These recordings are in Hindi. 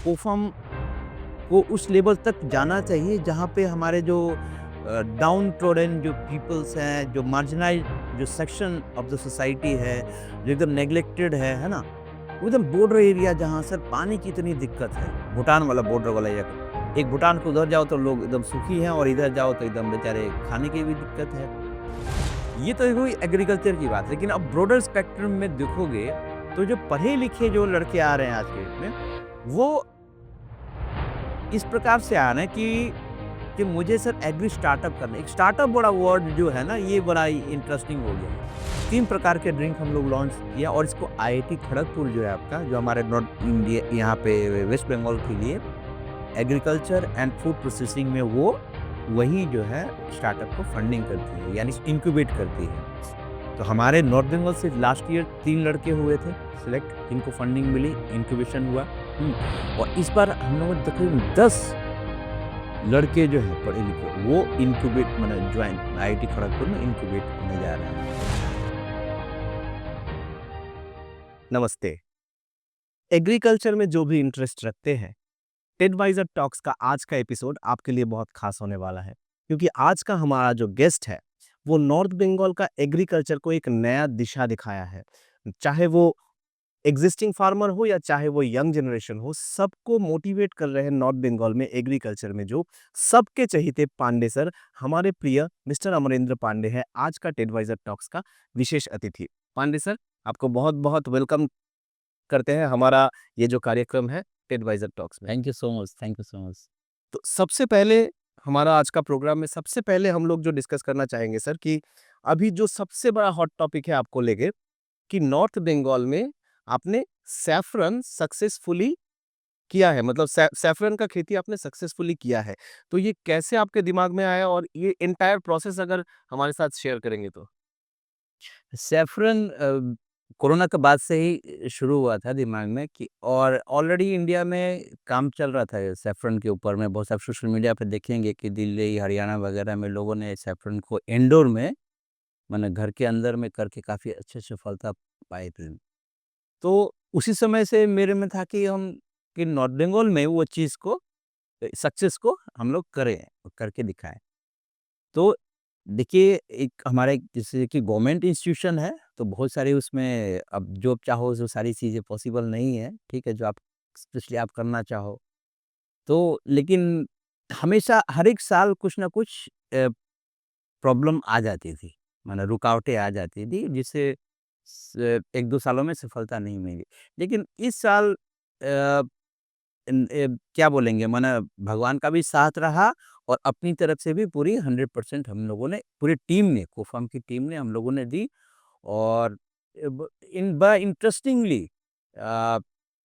कोफम को उस लेवल तक जाना चाहिए जहाँ पे हमारे जो डाउन ट्रोडन जो पीपल्स हैं, जो मार्जिनाइज्ड जो सेक्शन ऑफ द सोसाइटी है, जो एकदम नेग्लेक्टेड है ना? वो एकदम बॉर्डर एरिया जहाँ सर पानी की इतनी दिक्कत है, भूटान वाला बॉर्डर वाला एरिया। एक भूटान को उधर जाओ तो लोग एकदम सुखी हैं और इधर जाओ तो एकदम बेचारे खाने की भी दिक्कत है। ये तो हुई एग्रीकल्चर की बात, लेकिन अब ब्रॉडर स्पेक्ट्रम में देखोगे तो जो पढ़े-लिखे जो लड़के आ रहे हैं आज के डेट में, वो इस प्रकार से आ रहे हैं कि मुझे सर एग्री स्टार्टअप करना है। एक स्टार्टअप बड़ा वर्ड जो है ना, ये बड़ा ही इंटरेस्टिंग हो गया है। 3 प्रकार के ड्रिंक हम लोग लॉन्च किया और इसको आईआईटी खड़गपुर जो है आपका, जो हमारे नॉर्थ इंडिया यहाँ पे वेस्ट बंगाल के लिए एग्रीकल्चर एंड फूड प्रोसेसिंग में वो वही जो है स्टार्टअप को फंडिंग करती है, यानी इंक्यूबेट करती है। तो हमारे नॉर्थ बंगाल से लास्ट ईयर 3 लड़के हुए थे सिलेक्ट, जिनको फंडिंग मिली, इंक्यूबेशन हुआ। और इस बार हम लोगों ने तकरीबन 10 लड़के जो हैं पढ़े लिखे, वो इंक्यूबेट माने ज्वाइन आईआईटी खड़गपुर में इंक्यूबेट होने जा रहे हैं। नमस्ते। एग्रीकल्चर में जो भी इंटरेस्ट रखते हैं, टेडवाइजर टॉक्स का आज का एपिसोड आपके लिए बहुत खास होने वाला है, क्योंकि आज का हमारा जो गेस्ट है, वो नॉर्थ बंगाल का एग्रीकल्चर को एक नया दिशा दिखाया है। चाहे वो एग्जिस्टिंग फार्मर हो या चाहे वो यंग जनरेशन हो, सबको मोटिवेट कर रहे हैं नॉर्थ बंगाल में एग्रीकल्चर में जो सबके चहीते पांडे सर, हमारे प्रिय मिस्टर अमरेंद्र पांडे हैं आज का टेडवाइजर टॉक्स का विशेष अतिथि। पांडे सर, आपको बहुत-बहुत वेलकम करते हैं हमारा ये जो कार्यक्रम है टेडवाइजर टॉक्स में। Thank you so much, thank you so much. तो सबसे पहले हमारा आज का प्रोग्राम में सबसे पहले हम लोग जो डिस्कस करना चाहेंगे सर कि अभी जो सबसे बड़ा हॉट टॉपिक है आपको लेके कि नॉर्थ बंगाल में आपने सैफरन सक्सेसफुली किया है, मतलब सैफरन का खेती आपने सक्सेसफुली किया है। तो ये कैसे आपके दिमाग में आया और ये एंटायर प्रोसेस अगर हमारे साथ शेयर करेंगे तो? सैफ़रन कोरोना के बाद से ही शुरू हुआ था दिमाग में कि और ऑलरेडी इंडिया में काम चल रहा था ये सैफ़रन के ऊपर में। बहुत सारे सोशल मीडिया पे देखेंगे कि दिल्ली, हरियाणा वगैरह में लोगों ने सैफ़रन को इंडोर में माने घर के अंदर में करके काफ़ी अच्छे सफलता पाए थे। तो उसी समय से मेरे में था कि हम कि नॉर्थ बंगाल में वो चीज़ को सक्सेस को हम लोग करें, करके दिखाएँ। तो देखिए, एक हमारा एक जैसे कि गवर्नमेंट इंस्टीट्यूशन है, तो बहुत सारे उसमें अब जो आप चाहो वो सारी चीज़ें पॉसिबल नहीं है, ठीक है? जो आप स्पेशली आप करना चाहो। तो लेकिन हमेशा हर एक साल कुछ ना कुछ प्रॉब्लम आ जाती थी, माने रुकावटें आ जाती थी, जिससे स 1-2 सालों में सफलता नहीं मिली। लेकिन इस साल अ क्या बोलेंगे माने भगवान का भी साथ रहा और अपनी तरफ से भी पूरी 100% हम लोगों ने पूरी टीम ने कोफार्म की टीम ने हम लोगों ने दी और बड़ा इंटरेस्टिंगली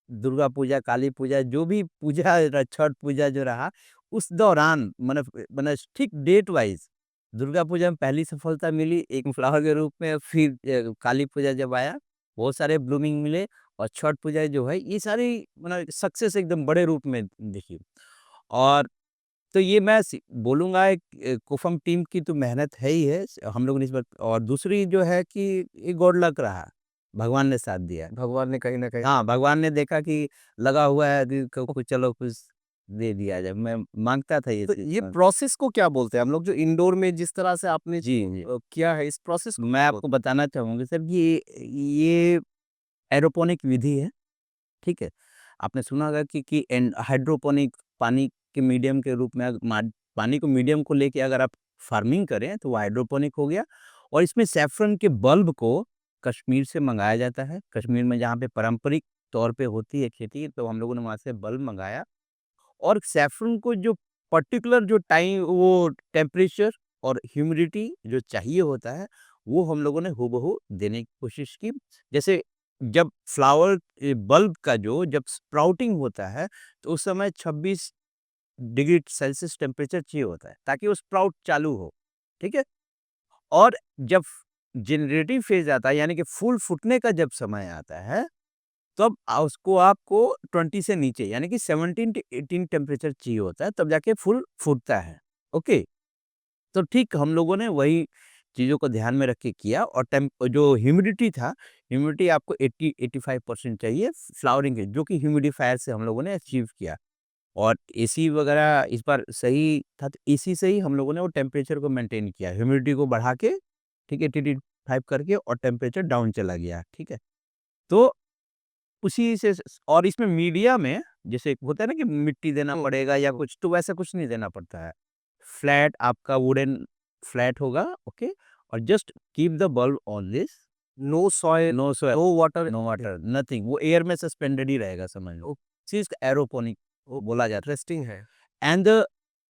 दुर्गा पूजा, काली पूजा जो भी पूजा छठ पूजा जो रहा उस दौरान माने ठीक डेट वाइज दुर्गा पूजा में पहली सफलता मिली एक फ्लावर के रूप में, फिर काली पूजा जब आया बहुत सारे ब्लूमिंग मिले और छठ पूजा जो है ये सारी मतलब सक्सेस एकदम बड़े रूप में दिखी। और तो ये मैं बोलूँगा एक कुफम टीम की तो मेहनत है ही है, हम लोगों ने इस बार और दूसरी जो है कि ये गॉड लक रहा, भगवान ने साथ दिया। भगवान ने कहीं न कहीं हाँ, भगवान ने देखा कि लगा हुआ है कि कुछ चलो कुछ दे दिया जाए, मैं माँगता था ये तो चीज़। ये प्रोसेस को क्या बोलते हैं? हम लोग जो इंडोर में जिस तरह से आपने जी, जी। किया है इस प्रोसेस को मैं क्या आपको बोलते बताना चाहूँगा सर ये एरोपोनिक विधि है, ठीक है? आपने सुना होगा कि हाइड्रोपोनिक पानी के मीडियम के रूप में पानी को मीडियम को लेके अगर आप फार्मिंग करें तो वो हाइड्रोपोनिक हो गया और इसमें सैफ़रन के बल्ब को कश्मीर से मँगाया जाता है। कश्मीर में जहाँ पे पारंपरिक तौर पे होती है खेती, तो हम लोगों ने वहाँ से बल्ब मँगाया और सैफ़रन को जो पर्टिकुलर जो टाइम वो टेम्परेचर और ह्यूमिडिटी जो चाहिए होता है, वो हम लोगों ने हूबहू देने की कोशिश की। जैसे जब फ्लावर बल्ब का जो जब स्प्राउटिंग होता है, तो उस समय 26 डिग्री सेल्सियस टेम्परेचर चाहिए होता है, ताकि वो स्प्राउट चालू हो, ठीक है? और जब जनरेटिव फ़ेज़ आता है, यानी कि फूल फूटने का जब समय आता है, तब उसको आपको 20 से नीचे यानी कि 17 टू 18 टेम्परेचर चाहिए होता है, तब जाके फूल फूटता है, ओके? तो ठीक हम लोगों ने वही चीज़ों को ध्यान में रख के किया और जो ह्यूमिडिटी था, ह्यूमिडिटी आपको 80-85% चाहिए फ्लावरिंग के, जो कि ह्यूमिडिफायर से हम लोगों ने अचीव किया। और एसी वगैरह इस बार सही था, तो एसी से ही हम लोगों ने वो टेम्परेचर को मेंटेन किया, ह्यूमिडिटी को बढ़ा के, ठीक है, 85 करके, और टेम्परेचर डाउन चला गया, ठीक है। तो उसी से और इसमें मीडिया में जैसे एक होता है ना कि मिट्टी देना पड़ेगा या कुछ, तो वैसा कुछ नहीं देना पड़ता है। फ्लैट आपका वुडन फ्लैट होगा, ओके, और just keep the bulb on this, no soil, no soil, no water. No water, nothing, वो एयर में सस्पेंडेड ही रहेगा, समझ लो। चीज़ एरोपोनिक बोला जाता इंटरेस्टिंग है। है। एंड द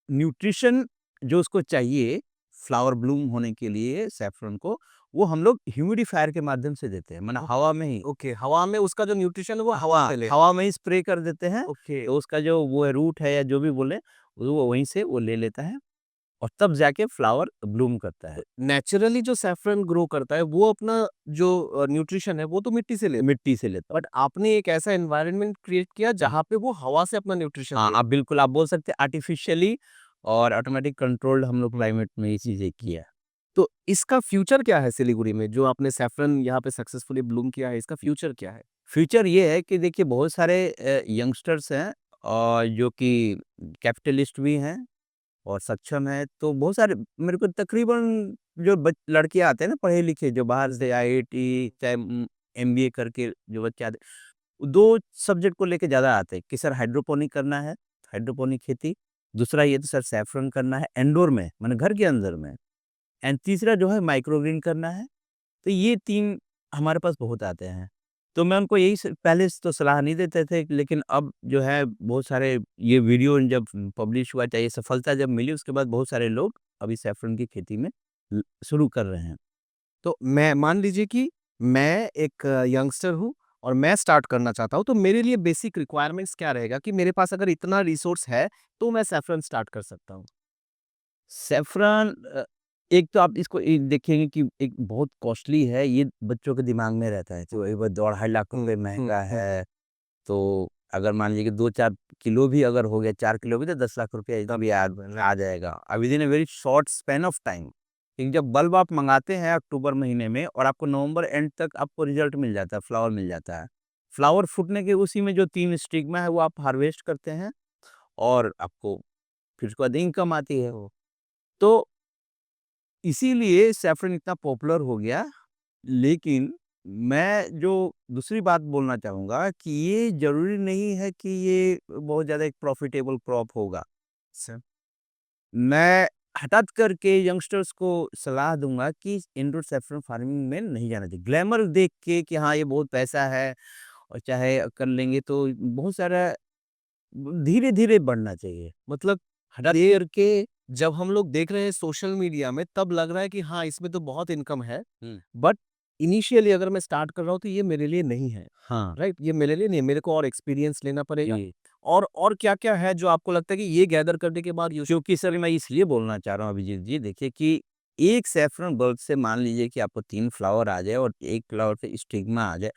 न्यूट्रिशन जो उसको चाहिए फ्लावर ब्लूम होने के लिए सैफरन को, वो हम लोग ह्यूमिडिफायर के माध्यम से देते हैं, माने हवा में ही, ओके, हवा में उसका जो न्यूट्रिशन है वो हवा से ले। हवा में ही स्प्रे कर देते हैं। ओके। तो उसका जो वो रूट है या जो भी बोले, वो वहीं से वो ले लेता है और तब जाके फ्लावर ब्लूम करता है। नेचुरली जो सैफरन ग्रो करता है वो अपना जो न्यूट्रिशन है वो तो मिट्टी से ले, मिट्टी से लेता है। बट आपने एक ऐसा एनवायरनमेंट क्रिएट किया जहाँ पे वो हवा से अपना न्यूट्रिशन हाँ, ले। आप बिल्कुल आप बोल सकते हैं आर्टिफिशियली और ऑटोमेटिक कंट्रोल्ड हम लोग क्लाइमेट में ये चीज़ें किया है। तो इसका फ्यूचर क्या है सिलीगुड़ी में, जो आपने सैफरन यहाँ पे सक्सेसफुली ब्लूम किया है, इसका फ्यूचर क्या है? फ्यूचर ये है कि देखिए बहुत सारे यंगस्टर्स हैं और जो कि कैपिटलिस्ट भी हैं और सक्षम हैं, तो बहुत सारे मेरे को तकरीबन जो लड़के आते हैं ना पढ़े लिखे, जो बाहर से आईआईटी चाहे एमबीए करके जो बच्चे आते हैं, दो सब्जेक्ट को लेके ज़्यादा आते हैं कि सर हाइड्रोपोनिक करना है, हाइड्रोपोनिक खेती, दूसरा ये तो सर सैफरन करना है इंडोर में, माने घर के अंदर में, एंड तीसरा जो है माइक्रोग्रीन करना है। तो ये 3 हमारे पास बहुत आते हैं। तो मैं उनको यही पहले से तो सलाह नहीं देते थे, लेकिन अब जो है बहुत सारे ये वीडियो जब पब्लिश हुआ, चाहिए सफलता जब मिली, उसके बाद बहुत सारे लोग अभी सैफ़रन की खेती में शुरू कर रहे हैं। तो मैं मान लीजिए कि मैं एक यंगस्टर हूँ और मैं स्टार्ट करना चाहता हूँ, तो मेरे लिए बेसिक रिक्वायरमेंट्स क्या रहेगा कि मेरे पास अगर इतना रिसोर्स है, तो मैं सैफरन स्टार्ट कर सकता हूँ? सैफ़रन एक तो आप इसको देखेंगे कि एक बहुत कॉस्टली है, ये बच्चों के दिमाग में रहता है, तो एक 2-2.5 लाख रुपए महँगा है। तो अगर मान लीजिए कि 2-4 किलो भी अगर हो गया, 4 किलो भी, तो 10 लाख रुपया एकदम भी आ जाएगा। अब within a very short span of time. लेकिन जब बल्ब आप मँगाते हैं अक्टूबर महीने में और आपको नवंबर एंड तक आपको रिज़ल्ट मिल जाता है, फ्लावर मिल जाता है। फ्लावर फूटने के उसी में जो 3 स्टिग्मा है वो आप हार्वेस्ट करते हैं और आपको फिर उसके बाद इनकम आती है वो। तो इसीलिए सैफ़रन इतना पॉपुलर हो गया। लेकिन मैं जो दूसरी बात बोलना चाहूँगा कि ये ज़रूरी नहीं है कि ये बहुत ज़्यादा एक प्रॉफ़िटेबल क्रॉप होगा। सर। मैं हठात करके यंगस्टर्स को सलाह दूँगा कि इंडोर सैफ्रन फार्मिंग में नहीं जाना चाहिए। ग्लैमर देख के कि हाँ, ये बहुत पैसा है और चाहे कर लेंगे तो बहुत सारा धीरे-धीरे बढ़ना चाहिए। मतलब हठात ये करके जब हम लोग देख रहे हैं सोशल मीडिया में, तब लग रहा है कि हाँ, इसमें तो बहुत इनकम है, हुँ, बट इनिशियली अगर मैं स्टार्ट कर रहा हूँ तो ये मेरे लिए नहीं है, हाँ, राइट? ये मेरे लिए नहीं है, मेरे को और एक्सपीरियंस लेना पड़ेगा। जी। और क्या-क्या है जो आपको लगता है कि ये गैदर करने के बाद यूज़। क्योंकि सर मैं इसलिए बोलना चाह रहा हूँ अभिजीत जी, देखिए कि एक सैफ़रन बल्ब से मान लीजिए कि आपको 3 फ्लावर आ जाए और 1 फ्लावर पे स्टिग्मा आ जाए।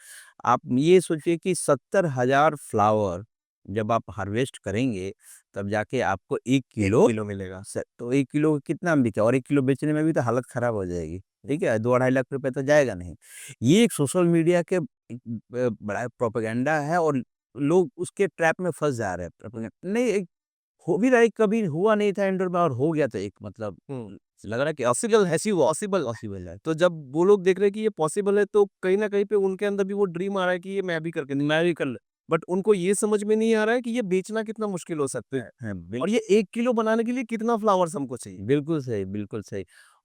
आप ये सोचिए कि 70,000 फ्लावर जब आप हार्वेस्ट करेंगे, तब जाके आपको 1 1 किलो किलो मिलेगा। तो 1 किलो कितना में बिका और 1 किलो बेचने में भी तो हालत ख़राब हो जाएगी, ठीक है? 2 ढाई लाख रुपए तो जाएगा नहीं। ये एक सोशल मीडिया के एक बड़ा प्रोपेगेंडा है और लोग उसके ट्रैप में फँस जा रहे हैं। नहीं, एक हो भी रहा है, कभी हुआ नहीं था इंडोर में और हो गया तो एक मतलब हुँ। लग रहा है कि पॉसिबल है, ऐसी हुआ पॉसिबल है। पॉसिबल है। तो जब वो लोग देख रहे हैं कि ये पॉसिबल है, तो कहीं न कहीं पे उनके अंदर भी वो ड्रीम आ रहा है कि ये मैं भी करके मैं भी कर ल बट उनको ये समझ में नहीं आ रहा है कि ये बेचना कितना मुश्किल हो सकता है हाँ, और ये 1 किलो बनाने के लिए कितना फ्लावर्स हमको चाहिए। बिल्कुल सही, बिल्कुल सही।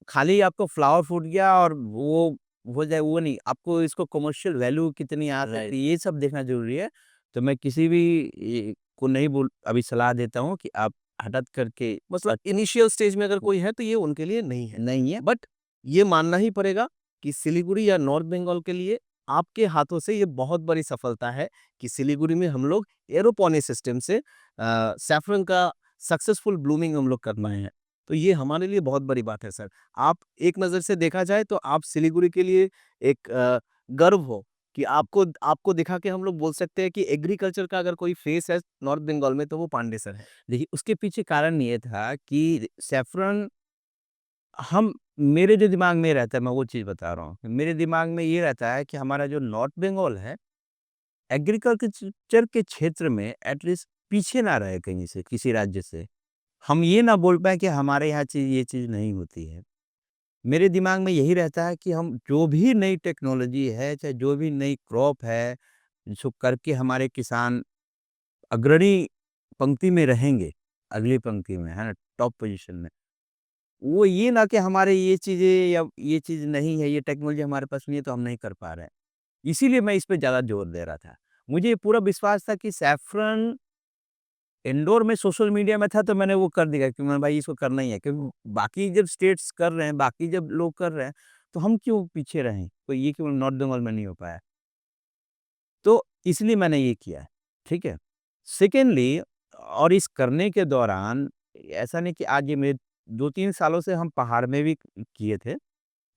खाली आपको फ्लावर फूट गया और वो हो जाए वो नहीं, आपको इसको कमर्शियल वैल्यू कितनी आ सकती है, ये सब देखना ज़रूरी है। तो मैं किसी भी को नहीं बोल अभी सलाह देता हूँ कि आप हठत करके मतलब इनिशियल स्टेज में अगर कोई है तो ये उनके लिए नहीं है। नहीं है। बट ये मानना ही पड़ेगा कि सिलीगुड़ी या नॉर्थ बंगाल के लिए आपके हाथों से ये बहुत बड़ी सफलता है कि सिलीगुड़ी में हम लोग एरोपोनिक सिस्टम से सैफरन का सक्सेसफुल ब्लूमिंग हम लोग कर पाए हैं। तो ये हमारे लिए बहुत बड़ी बात है सर। आप एक नज़र से देखा जाए तो आप सिलीगुड़ी के लिए एक गर्व हो कि आपको आपको दिखा के हम लोग बोल सकते हैं कि एग्रीकल्चर का अगर कोई फेस है नॉर्थ बंगाल में तो वो पांडे सर है। देखिए, उसके पीछे कारण ये था कि सैफ़रन हम मेरे जो दिमाग में रहता है, मैं वो चीज़ बता रहा हूँ। मेरे दिमाग में ये रहता है कि हमारा जो नॉर्थ बंगाल है, एग्रीकल्चर के क्षेत्र में एटलीस्ट पीछे ना रहे कहीं से, किसी राज्य से। हम ये ना बोल पाएँ कि हमारे यहाँ ये चीज़ नहीं होती है। मेरे दिमाग में यही रहता है कि हम जो भी नई टेक्नोलॉजी है, चाहे जो भी नई क्रॉप है, जो करके हमारे किसान अग्रणी पंक्ति में रहेंगे, अगली पंक्ति में, है ना? टॉप पोज़ीशन में। वो ये ना कि हमारे ये चीज़ें या ये चीज़ नहीं है, ये टेक्नोलॉजी हमारे पास नहीं है, तो हम नहीं कर पा रहे हैं। इसीलिए मैं इस पे ज़्यादा जोर दे रहा था। मुझे पूरा विश्वास था कि सैफ़्रन इंडोर में सोशल मीडिया में था, तो मैंने वो कर दिया कि मैं भाई इसको करना ही है, क्योंकि बाकी जब स्टेट्स कर रहे हैं, बाकी जब लोग कर रहे हैं, तो हम क्यों पीछे रहें? तो ये क्यों नॉर्थ बंगाल में नहीं हो पाया? तो इसलिए मैंने ये किया है, ठीक है? सेकेंडली, और इस करने के दौरान ऐसा नहीं कि आज ये मेरे 2-3 सालों से हम पहाड़ में भी किए थे।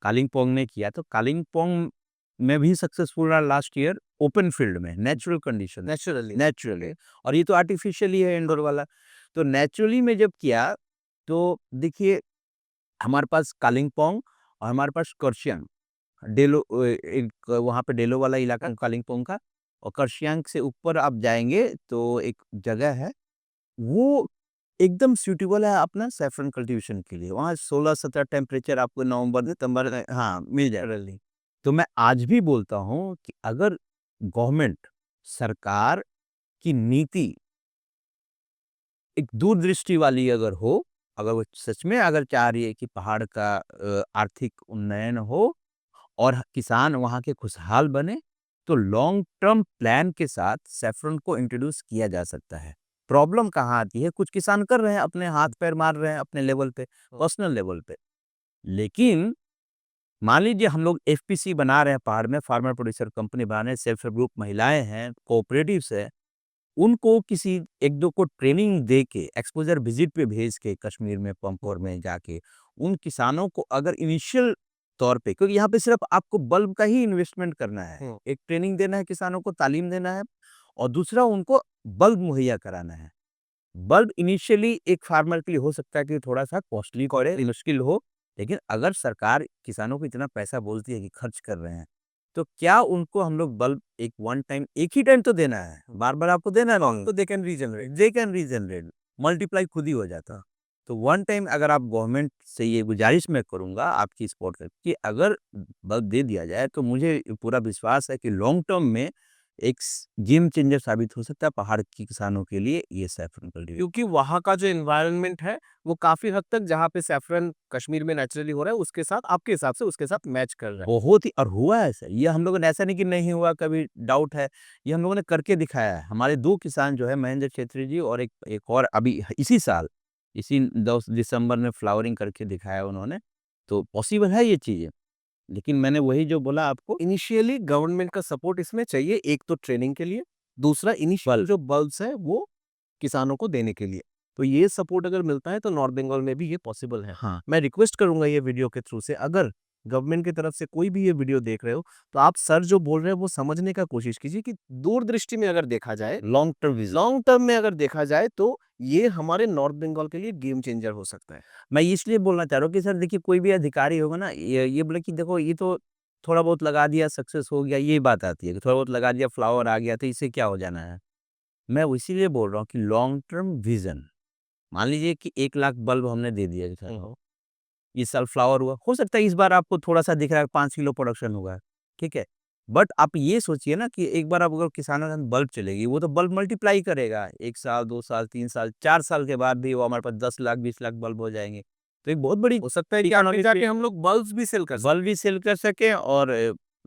कालिम्पोंग में किया, तो कालिम्पोंग में भी सक्सेसफुल रहा लास्ट ईयर, ओपन फील्ड में, नेचुरल कंडीशन, नेचुरली। और ये तो आर्टिफिशियली है इंडोर वाला। तो नेचुरली में जब किया, तो देखिए, हमारे पास कालिम्पोंग और हमारे पास कर्सियंग, एक वहाँ पे डेलो वाला इलाका कालिम्पोंग का, और कर्सियंग से ऊपर आप जाएँगे तो एक जगह है, वो एकदम सूटेबल है अपना सैफ़्रन कल्टीवेशन के लिए। वहाँ 16-17 टेम्परेचर आपको नवंबर-दिसंबर हाँ, मिल जाएगा। तो मैं आज भी बोलता हूँ कि अगर गवर्नमेंट, सरकार की नीति एक दूरदृष्टि वाली अगर हो, अगर वो सच में अगर चाह रही है कि पहाड़ का आर्थिक उन्नयन हो और किसान वहाँ के खुशहाल बने, तो लॉन्ग टर्म प्लान के साथ सैफ़्रन को इंट्रोड्यूस किया जा सकता है। प्रॉब्लम कहाँ आती है, कुछ किसान कर रहे हैं, अपने हाथ-पैर मार रहे हैं अपने लेवल पे, पर्सनल लेवल पे। लेकिन मान लीजिए हम लोग एफपीसी बना रहे हैं पहाड़ में, फार्मर प्रोड्यूसर कंपनी बना रहे हैं, सेल्फ हेल्प ग्रुप महिलाएँ हैं, कोऑपरेटिव्स हैं, उनको किसी 1-2 को ट्रेनिंग दे के, एक्सपोज़र विज़िट पे भेज के कश्मीर में, पंपोर में जाके, उन किसानों को अगर इनिशियल तौर पे, क्योंकि यहाँ पे सिर्फ़ आपको बल्ब का ही इन्वेस्टमेंट करना है। एक ट्रेनिंग देना है किसानों को, तालीम देना है, और दूसरा उनको बल्ब मुहैया कराना है। बल्ब इनिशियली एक फार्मर के लिए हो सकता है कि थोड़ा-सा कॉस्टली पड़े, मुश्किल हो, लेकिन अगर सरकार किसानों को इतना पैसा बोलती है कि खर्च कर रहे हैं, तो क्या उनको हम लोग बल्ब एक वन टाइम, एक ही टाइम तो देना है, बार-बार आपको देना नहीं, तो दे कैन रीजनरेट, मल्टीप्लाई खुद ही हो जाता। तो वन टाइम अगर आप गवर्नमेंट से ये गुज़ारिश मैं करूँगा आपकी सपोर्ट करके कि अगर बल्ब दे दिया जाए, तो मुझे पूरा विश्वास है कि लॉन्ग टर्म में एक गेम चेंजर साबित हो सकता है पहाड़ के किसानों के लिए ये सैफ़्रन कल्टीवेशन। क्योंकि वहाँ का जो एनवायरनमेंट है, वो काफ़ी हद तक जहाँ पे सैफ़्रन कश्मीर में नेचुरली हो रहा है, उसके साथ आपके हिसाब से उसके साथ मैच कर रहा है। बहुत ही, और हुआ है ऐसा। ये हम लोगों ने, ऐसा नहीं कि नहीं हुआ, कभी डाउट है। ये हम लोगों ने करके दिखाया है। हमारे 2 किसान जो है, महेंद्र छेत्री जी और एक एक और अभी इसी साल, इसी 10 दिसंबर में फ्लावरिंग करके दिखाया उन्होंने। तो पॉसिबल है ये चीज़ें। लेकिन मैंने वही जो बोला आपको, इनिशियली गवर्नमेंट का सपोर्ट इसमें चाहिए, एक तो ट्रेनिंग के लिए, दूसरा इनिशियल बल्ब। जो बल्ब्स हैं, वो किसानों को देने के लिए। तो ये सपोर्ट अगर मिलता है, तो नॉर्थ बंगाल में भी ये पॉसिबल है। हाँ। मैं रिक्वेस्ट करूँगा ये वीडियो के थ्रू से, अगर गवर्नमेंट की तरफ से कोई भी ये वीडियो देख रहे हो, तो आप सर जो बोल रहे हैं, वो समझने का कोशिश कीजिए कि दूरदृष्टि में अगर देखा जाए, long term vision. Long term में अगर देखा जाए, तो ये हमारे नॉर्थ बंगाल के लिए गेम चेंजर हो सकता है। मैं इसलिए बोलना चाह रहा हूँ कि सर देखिए, कोई भी अधिकारी होगा ना, ये बोले कि देखो ये तो थोड़ा बहुत लगा दिया, सक्सेस हो गया, ये बात आती है कि थोड़ा बहुत लगा दिया, फ्लावर आ गया, तो इससे क्या हो जाना है? मैं वो इसीलिए बोल रहा हूँ कि लॉन्ग टर्म विज़न। मान लीजिए कि 1 लाख बल्ब हमने दे दिया किसानों को, इस साल फ्लावर हुआ, हो सकता है इस बार आपको थोड़ा-सा दिख रहा है 5 किलो प्रोडक्शन होगा, ठीक है? बट आप ये सोचिए ना कि एक बार आप अगर किसानों के साथ बल्ब चलेगी, वो तो बल्ब मल्टीप्लाई करेगा, 1 साल, 2 साल, 3 साल, 4 साल के बाद भी वो हमारे पास 10 लाख, 20 लाख बल्ब हो जाएँगे। तो एक बहुत बड़ी हो सकता है कि इकोनॉमी आगे जाके हम लोग बल्ब्स भी सेल कर बल्ब भी सेल कर सकें, और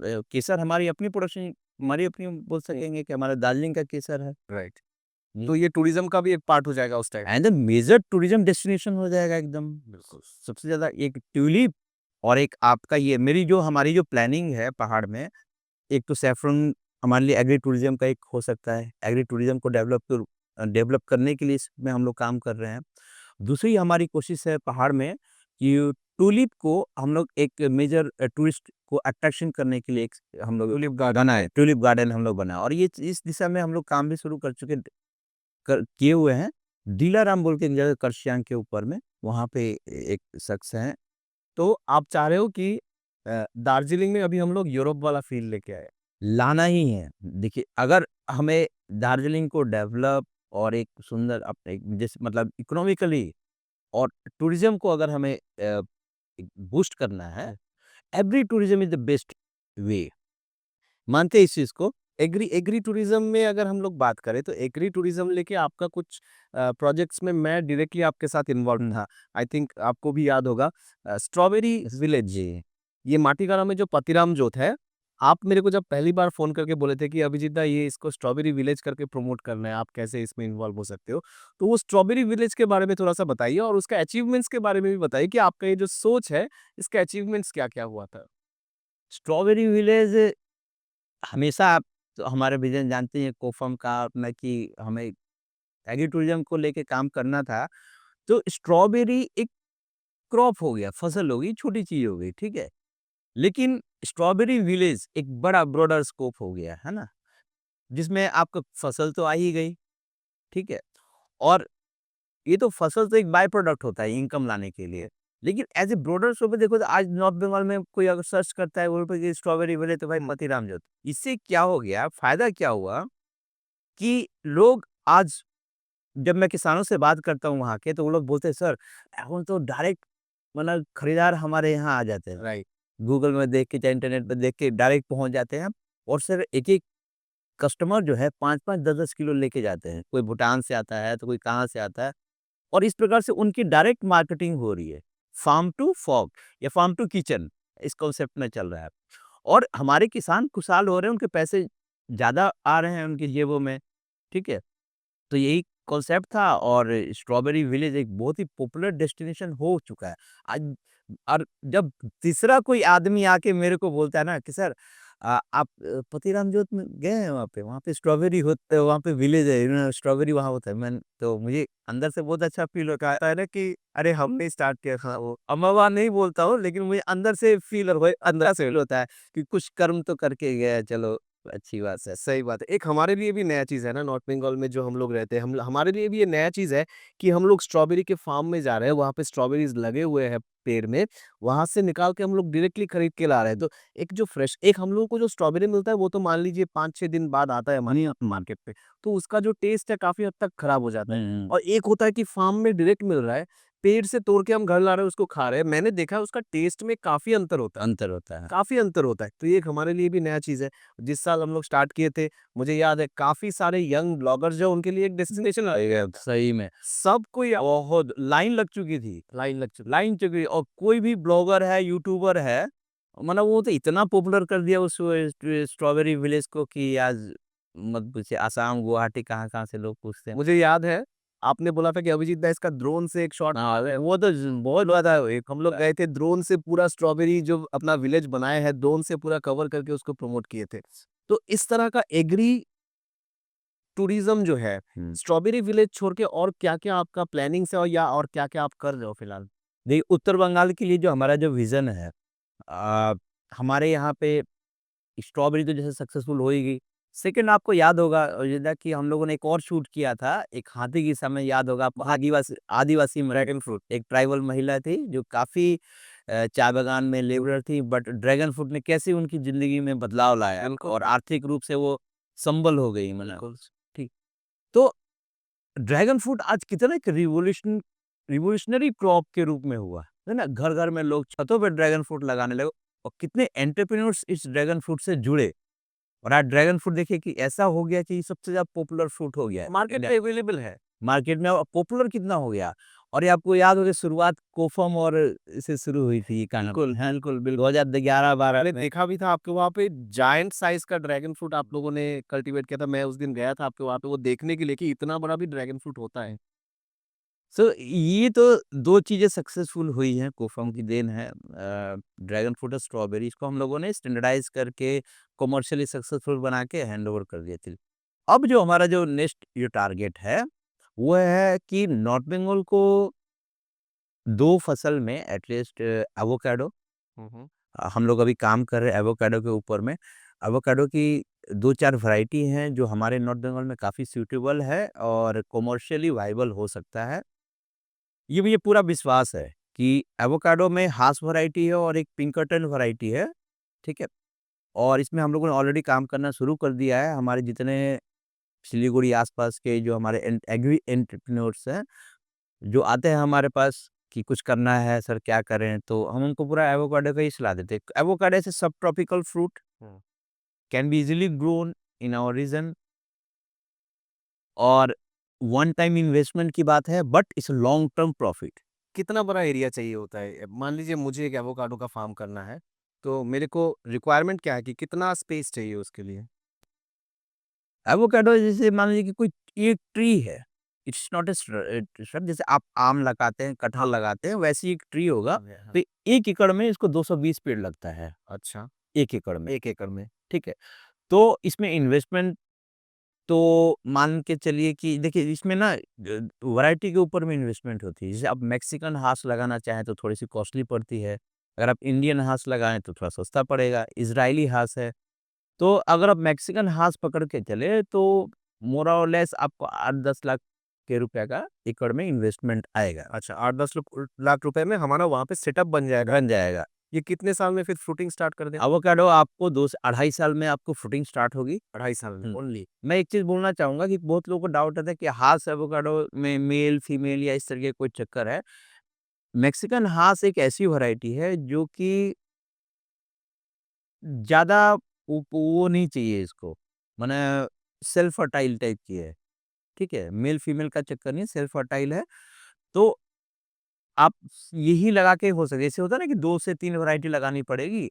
केसर हमारी अपनी प्रोडक्शन, हमारी अपनी, बोल सकेंगे कि हमारा दार्जिलिंग का केसर है। राइट। जी। तो ये टूरिज़्म का भी एक पार्ट हो जाएगा उस time. And the major tourism destination हो जाएगा एकदम। बिल्कुल। सबसे ज़्यादा एक ट्यूलिप, और एक आपका ये हमारी जो प्लानिंग है पहाड़ में, एक तो सैफ़्रन हमारे लिए एग्री टूरिज़्म का एक हो सकता है। एग्री टूरिज़्म को डेवलप करने के लिए इसमें हम लोग काम कर रहे हैं। दूसरी हमारी कोशिश है पहाड़ में कि टूलिप को हम लोग एक मेजर टूरिस्ट को अट्रैक्शन करने के लिए एक हम लोग टुलिप गार्डन। बनाए, टूलिप गार्डन हम लोग बनाए, और ये इस दिशा में हम लोग काम भी शुरू कर चुके किए हुए हैं। डीलाराम बोल के एक जगह कर्सियंग के ऊपर में, वहाँ पे एक शख्स हैं, तो आप चाह रहे हो कि दार्जिलिंग में अभी हम लोग यूरोप वाला फ़ील लेके आए। लाना ही है। देखिए, अगर हमें दार्जिलिंग को डेवलप और एक सुंदर अपने जैसे मतलब इकोनॉमिकली और टूरिज़्म को अगर हमें बूस्ट करना है, every tourism is the best way. मानते हैं इस चीज़ को? एग्री टूरिज्म में अगर हम लोग बात करें तो एग्री टूरिज्म लेके आपका कुछ प्रोजेक्ट्स में मैं डायरेक्टली आपके साथ इन्वॉल्व था। आई थिंक आपको भी याद होगा स्ट्रॉबेरी विलेज। जी। ये माटीगांव में जो पतिराम जोत है, आप मेरे को जब पहली बार फ़ोन करके बोले थे कि अभिजीत दा ये इसको स्ट्रॉबेरी विलेज करके प्रमोट करना है, आप कैसे इसमें इन्वॉल्व हो सकते हो? तो वो स्ट्रॉबेरी विलेज के बारे में थोड़ा-सा बताइए और उसका अचीवमेंट्स के बारे में भी बताइए कि आपका ये जो सोच है, इसका अचीवमेंट्स क्या-क्या हुआ था? स्ट्रॉबेरी विलेज हमेशा आप तो हमारा विज़न जानते हैं कोफम का अपना कि हमें एग्री टूरिज़्म को लेके काम करना था। तो स्ट्रॉबेरी एक क्रॉप हो गया, फसल हो गई, छोटी चीज़ हो गई, ठीक है? लेकिन स्ट्रॉबेरी विलेज एक बड़ा ब्रॉडर स्कोप हो गया, है ना? जिसमें आपका फसल तो आ ही गई, ठीक है? और ये तो फसल तो एक बाय प्रोडक्ट होता है इनकम लाने के लिए। लेकिन एज़ ए ब्रॉडर स्कोप में देखो तो आज नॉर्थ बंगाल में कोई अगर सर्च करता है वहाँ पे कि स्ट्रॉबेरी विलेज तो भाई मोतीराम जोत। इससे क्या हो गया, फ़ायदा क्या हुआ कि लोग आज जब मैं किसानों से बात करता हूँ वहाँ के, तो वो लोग बोलते हैं सर এখন तो डायरेक्ट मतलब खरीदार हमारे यहाँ आ जाते हैं। राइट। गूगल में देख के चाहे इंटरनेट पे देख के डायरेक्ट पहुँच जाते हैं और सर एक-एक कस्टमर जो है 5-5 10-10 किलो लेके जाते हैं। कोई भूटान से आता है, तो कोई कहाँ से आता है और इस प्रकार से उनकी डायरेक्ट मार्केटिंग हो रही है। फार्म टू फॉर्क या फार्म टू किचन इस कॉन्सेप्ट में चल रहा है। और हमारे किसान खुशहाल हो रहे हैं, उनके पैसे ज़्यादा आ रहे हैं उनकी जेबों में, ठीक है? तो यही कॉन्सेप्ट था और स्ट्रॉबेरी विलेज एक बहुत ही पॉपुलर डेस्टिनेशन हो चुका है। आज और जब तीसरा कोई आदमी आके मेरे को बोलता है ना कि सर आप पतिराम जोत में गए हैं वहाँ पे स्ट्रॉबेरी होता है, वहाँ पे विलेज है, स्ट्रॉबेरी वहाँ होता है। मैं तो मुझे अंदर से बहुत अच्छा फ़ील होता है ना कि अरे हमने स्टार्ट किया था वो। अब मैं वहाँ नहीं बोलता हूँ लेकिन मुझे अंदर से फ़ील और अंदर से फ़ील होता है कि कुछ कर्म तो करके गया है, चलो अच्छी बात है। सही बात है। एक हमारे लिए भी नया चीज़ है ना नॉर्थ बंगाल में जो हम लोग रहते हैं, हम हमारे लिए भी ये नया चीज़ है कि हम लोग स्ट्रॉबेरी के फार्म में जा रहे हैं, वहाँ पे स्ट्रॉबेरीज़ लगे हुए हैं पेड़ में, वहाँ से निकाल के हम लोग डायरेक्टली खरीद के ला रहे हैं। तो एक जो फ्रेश एक हम लोगों को जो स्ट्रॉबेरी मिलता है वो तो मान लीजिए 5-6 दिन बाद आता है हमारे यहाँ मार्केट पे, तो उसका जो टेस्ट है काफ़ी हद तक खराब हो जाता है। हुँ, और एक होता है कि फार्म में डायरेक्ट मिल रहा है, पेड़ से तोड़ के हम घर ला रहे हैं, उसको खा रहे हैं। मैंने देखा है उसका टेस्ट में काफ़ी अंतर होता है। अंतर होता है। काफ़ी अंतर होता है। तो ये एक हमारे लिए भी नया चीज़ है। जिस साल हम लोग स्टार्ट किए थे, मुझे याद है काफ़ी सारे यंग ब्लॉगर्स जो उनके लिए एक डेस्टिनेशन सही में। सबको ये बहुत लाइन लग चुकी थी। लाइन लग चुकी। लाइन चुकी और कोई भी ब्लॉगर है, यूट्यूबर है, मतलब वो तो इतना पॉपुलर कर दिया उस स्ट्रॉबेरी विलेज को कि आज मत पूछिए आसाम, गुवाहाटी कहाँ-कहाँ से लोग पूछते हैं। मुझे याद है, आपने बोला था कि अभिजीत दा इसका ड्रोन से एक शॉट हाँ, अरे वो तो बहुत ज़्यादा एक हम लोग गए थे ड्रोन से पूरा स्ट्रॉबेरी जो अपना विलेज बनाया है, ड्रोन से पूरा कवर करके उसको प्रमोट किए थे। तो इस तरह का एग्री टूरिज़्म जो है, हुँ। स्ट्रॉबेरी विलेज छोड़ के और क्या-क्या आपका प्लानिंग्स है और या और क्या-क्या आप कर रहे हो फिलहाल? देखिए, उत्तर बंगाल के लिए जो हमारा जो विज़न है अ, हमारे यहाँ पे स्ट्रॉबेरी तो जैसे सक्सेसफुल हो ही गई। सेकंड आपको याद होगा जिदा कि हम लोगों ने एक और शूट किया था, एक हाथी की समय याद होगा आपको आदिवासी आदिवासी ड्रैगन फ्रूट एक ट्राइबल महिला थी जो काफ़ी चाय बागान में लेबरर थी बट ड्रैगन फ्रूट ने कैसे उनकी ज़िंदगी में बदलाव लाया बिल्कुल। और आर्थिक रूप से वो संबल हो गई मतलब बिल्कुल। ठीक। तो ड्रैगन फ्रूट आज कितना एक रिवोल्यूशनरी क्रॉप के रूप में हुआ, है ना? घर-घर में लोग छतों पे ड्रैगन फ्रूट लगाने लगे और कितने एंटरप्रेन्योर्स इस ड्रैगन फ्रूट से जुड़े और आज ड्रैगन फ्रूट देखिए कि ऐसा हो गया कि सबसे ज़्यादा पॉपुलर फ्रूट हो गया है मार्केट इंडिया में अवेलेबल है। मार्केट में और पॉपुलर कितना हो गया और ये आपको याद होगा शुरुआत कोफम और से शुरू हुई थी ये कहानी बिल्कुल, हैं? बिल्कुल, बिल्कुल। 2011-12 मैंने में देखा भी था आपके वहाँ पे जायंट साइज़ का ड्रैगन फ्रूट आप लोगों ने कल्टीवेट किया था। मैं उस दिन गया था आपके वहाँ पे वो देखने के लिए कि इतना बड़ा भी ड्रैगन फ्रूट होता है। सो ये तो 2 चीज़ें सक्सेसफुल हुई हैं, कोफम की देन है। ड्रैगन फ्रूट और स्ट्रॉबेरी इसको हम लोगों ने स्टैंडर्डाइज़ करके कमर्शियली सक्सेसफुल बना के हैंडओवर कर दिए थे। अब जो हमारा जो नेक्स्ट ये टारगेट है, वो है कि नॉर्थ बंगाल को 2 फसल में एटलीस्ट एवोकाडो हुँ, हुँ। हम लोग अभी काम कर रहे हैं एवोकाडो के ऊपर में। एवोकाडो की 2-4 वैरायटी हैं जो हमारे नॉर्थ बंगाल में काफ़ी सूटेबल है और कमर्शियली वाएबल हो सकता है। ये मुझे पूरा विश्वास है कि एवोकाडो में हास वैरायटी है और एक पिंकरटन वैरायटी है, ठीक है? और इसमें हम लोगों ने ऑलरेडी काम करना शुरू कर दिया है। हमारे जितने सिलीगुड़ी आस-पास के जो हमारे एग्री एंटरप्रेन्योर्स हैं, जो आते हैं हमारे पास कि कुछ करना है सर क्या करें? तो हम उनको पूरा एवोकाडो का ही सलाह देते हैं। Avocado is a subtropical fruit, hmm. Can be easily grown in our region और वन टाइम इन्वेस्टमेंट की बात है but it's long term profit. कितना बड़ा एरिया चाहिए होता है? मान लीजिए मुझे एक एवोकाडो का फार्म करना है, तो मेरे को रिक्वायरमेंट क्या है कि कितना स्पेस चाहिए उसके लिए? एवोकाडो जैसे मान लीजिए कि कोई एक ट्री है, इट्स नॉट ए shrub जैसे आप आम लगाते हैं, कटहल लगाते हैं, वैसे ही एक ट्री होगा, हाँ, हाँ। तो 1 एकड़ में इसको 220 पेड़ लगता है, अच्छा, 1 एकड़ में, 1 एकड़ में। ठीक है? तो इसमें इन्वेस्टमेंट तो मान के चलिए कि देखिए इसमें ना वैरायटी के ऊपर में इन्वेस्टमेंट होती है। जैसे आप मैक्सिकन हाश लगाना चाहें तो थोड़ी-सी कॉस्टली पड़ती है। अगर आप इंडियन हाश लगाएँ तो थोड़ा सस्ता पड़ेगा। इज़राइली हाश है। तो अगर आप मैक्सिकन हाश पकड़ के चले तो मोर और लेस आपको 8-10 लाख के रुपए का एकड़ में इन्वेस्टमेंट आएगा। अच्छा 8-10 लाख रुपए में हमारा वहाँ पे सेटअप बन जाएगा। बन जाएगा। ये कितने साल में फिर फ्रूटिंग स्टार्ट कर देगा? एवोकाडो आपको 2 से 2.5 साल में आपको फ्रूटिंग स्टार्ट होगी। 2.5 साल में हुँ। ओनली? मैं एक चीज़ बोलना चाहूँगा कि बहुत लोगों को डाउट रहता है कि हास एवोकाडो में मेल, फीमेल या इस तरह के कोई चक्कर है। मैक्सिकन हास एक ऐसी वैरायटी है जो कि ज़्यादा वो नहीं चाहिए इसको, माने सेल्फ फर्टाइल टाइप की है, ठीक है? मेल फीमेल का चक्कर नहीं है, सेल्फ फर्टाइल है। तो आप यही लगा के हो सके जैसे होता है ना कि 2 से 3 वैरायटी लगानी पड़ेगी।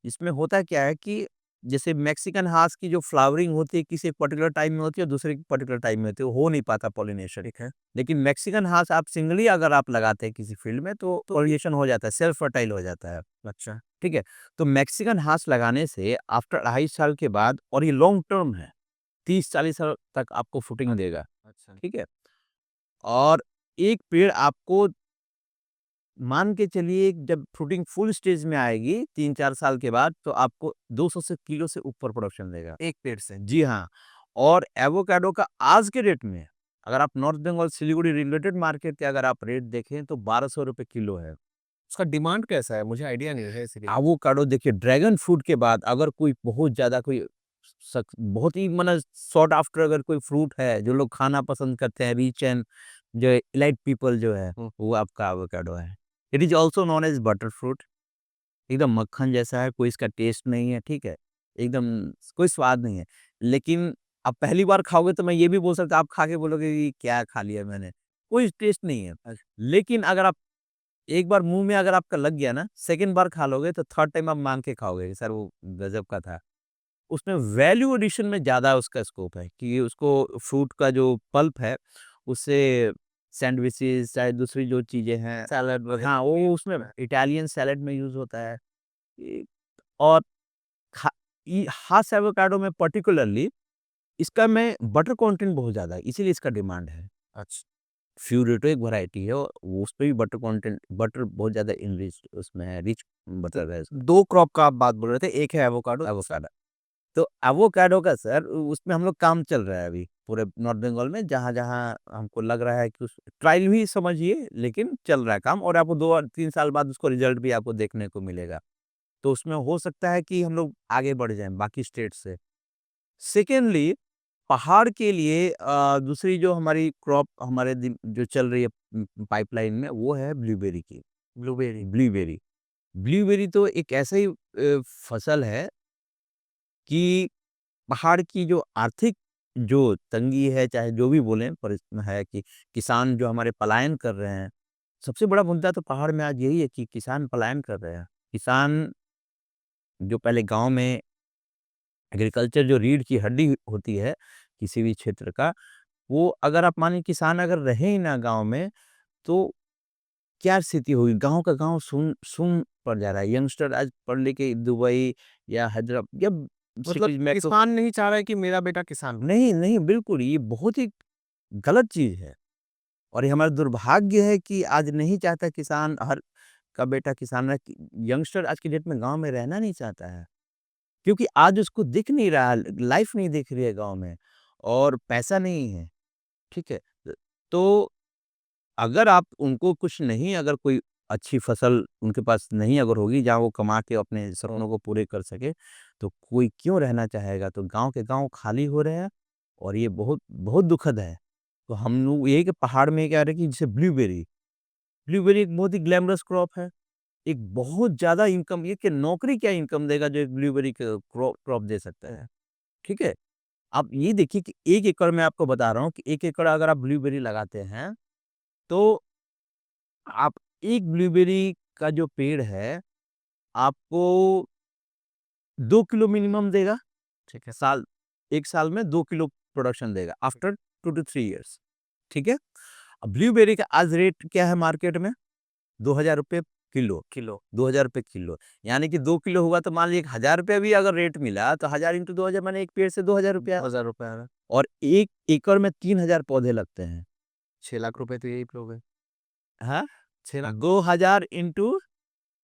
इसमें होता क्या है कि जैसे मैक्सिकन हास की जो फ्लावरिंग होती है किसी एक पर्टिकुलर टाइम में होती है और दूसरे पर्टिकुलर टाइम में होती है, हो नहीं पाता पॉलिनेशन। ठीक है। लेकिन मैक्सिकन हास आप सिंगली अगर आप लगाते हैं किसी फील्ड में तो पॉलिनेशन हो जाता है, सेल्फ फर्टाइल हो जाता है, अच्छा, ठीक है? तो मैक्सिकन हास लगाने से आफ्टर 2.5 साल के बाद और ये लॉन्ग टर्म है, 30-40 साल तक आपको फ्रूटिंग देगा, अच्छा। ठीक है? और एक पेड़ आपको मान के चलिए जब फ्रूटिंग फुल स्टेज में आएगी 3-4 साल के बाद तो आपको 200 से किलो से ऊपर प्रोडक्शन देगा। एक पेड़ से? जी हाँ, और एवोकाडो का आज के रेट में अगर आप north Bengal Siliguri related market के अगर आप रेट देखें तो ₹1200 किलो है। उसका डिमांड कैसा है? मुझे आइडिया नहीं है इसीलिए। एवोकाडो देखिए ड्रैगन फ्रूट के बाद अगर कोई बहुत ज़्यादा कोई बहुत ही माने सॉट आफ्टर अगर कोई फ्रूट है जो लोग खाना पसंद करते हैं रिच एंड जो एलाइट पीपल जो है हुँ। वो आपका एवोकाडो है। It is also known as butter fruit. एकदम मक्खन जैसा है, कोई इसका टेस्ट नहीं है, ठीक है? एकदम कोई स्वाद नहीं है। लेकिन आप पहली बार खाओगे तो मैं ये भी बोल सकता हूँ, आप खा के बोलोगे कि क्या खा लिया मैंने? कोई टेस्ट नहीं है। लेकिन अगर आप एक बार मुँह में अगर आपका लग गया ना, सेकंड बार खा लोगे तो थर्ड टाइम आप माँग के खाओगे कि सर वो गज़ब का था। उसमें वैल्यू एडिशन में ज़्यादा उसका स्कोप है कि उसको फ्रूट का जो पल्प है, उससे सैंडविचेज़ चाहे दूसरी जो चीज़ें हैं सैलेड वगैरह हाँ, वो उसमें इटालियन सैलेड में यूज़ होता है। ए और खा हास एवोकाडो में पर्टिकुलरली इसका में बटर कंटेंट बहुत ज़्यादा है, इसीलिए इसका डिमांड है। अच्छा। फ्यूरेटो एक वैरायटी है और वो उसपे भी बटर कंटेंट बटर बहुत ज़्यादा इनरिच उसमें है, रिच तो बटर है उसमें 2 क्रॉप का आप बात बोल रहे थे, एक है एवोकाडो एवोकाडो। तो एवोकाडो का सर उसमें हम लोग काम चल रहा है अभी पूरे नॉर्थ बंगाल में जहाँ-जहाँ हमको लग रहा है कि उस ट्रायल भी समझिए लेकिन चल रहा है काम और आपको 2 और 3 साल बाद उसको रिज़ल्ट भी आपको देखने को मिलेगा। तो उसमें हो सकता है कि हम लोग आगे बढ़ जाएँ बाकी स्टेट से। सेकेंडली पहाड़ के लिए दूसरी जो हमारी क्रॉप हमारे जो चल रही है पाइपलाइन में वो है ब्लूबेरी की। ब्लूबेरी। ब्लूबेरी ब्लूबेरी तो एक ऐसा ही फसल है कि पहाड़ की जो आर्थिक जो तंगी है चाहे जो भी बोलें पर इसमें है कि किसान जो हमारे पलायन कर रहे हैं सबसे बड़ा मुद्दा तो पहाड़ में आज यही है कि किसान पलायन कर रहे हैं किसान जो पहले गांव में एग्रीकल्चर जो रीढ़ की हड्डी होती है किसी भी क्षेत्र का वो अगर आप मानिए किसान अगर रहे ही ना गाँव में, तो क्या स्थिति होगी? गाँव का गाँव सुन सुन पड़ जा रहा है। यंगस्टर आज पढ़ लिख के दुबई या हैदराबाद या मतलब सिटीज़ में तो किसान नहीं चाह रहा है कि मेरा बेटा किसान बने। नहीं, नहीं, बिल्कुल ये बहुत ही गलत चीज़ है और ये हमारा दुर्भाग्य है कि आज नहीं चाहता किसान हर का बेटा किसान रहे। यंगस्टर आज की डेट में गाँव में रहना नहीं चाहता है, क्योंकि आज उसको दिख नहीं रहा, लाइफ़ नहीं दिख रही है गाँव में और पैसा नहीं है, ठीक है? तो अगर आप उनको कुछ नहीं अगर कोई अच्छी फसल उनके पास नहीं अगर होगी, जहाँ वो कमा के अपने सपनों को पूरे कर सके, तो कोई क्यों रहना चाहेगा? तो गाँव के गाँव खाली हो रहे हैं और ये बहुत बहुत दुखद है। तो हम लोग यही कि पहाड़ में क्या है कि जैसे ब्लूबेरी, ब्लूबेरी एक बहुत ही ग्लैमरस क्रॉप है। एक बहुत ज़्यादा इनकम, ये कि नौकरी क्या इनकम देगा जो एक ब्लूबेरी क क्रॉप दे सकता है, ठीक है? आप ये देखिए कि 1 एकड़ में आपको बता रहा हूँ कि 1 एकड़ अगर आप ब्लूबेरी लगाते हैं, तो आप एक ब्लूबेरी का जो पेड़ है, आपको 2 किलो मिनिमम देगा, ठीक है। 1 साल में 2 किलो प्रोडक्शन देगा आफ्टर 2 टू 3 इयर्स, ठीक है? अब ब्लूबेरी का आज रेट क्या है मार्केट में? ₹2000 किलो, किलो। ₹2000 किलो। यानी कि 2 किलो हुआ तो मान लीजिए ₹1000 भी अगर रेट मिला तो 1000 इंटू 2000 माने एक पेड़ से ₹2000 ₹2000 आ रहा है। और 1 एकड़ में 3000 पौधे लगते हैं। 6 लाख रुपए तो यही पे हो गए। हाँ? 6 लाख। 2000 इंटू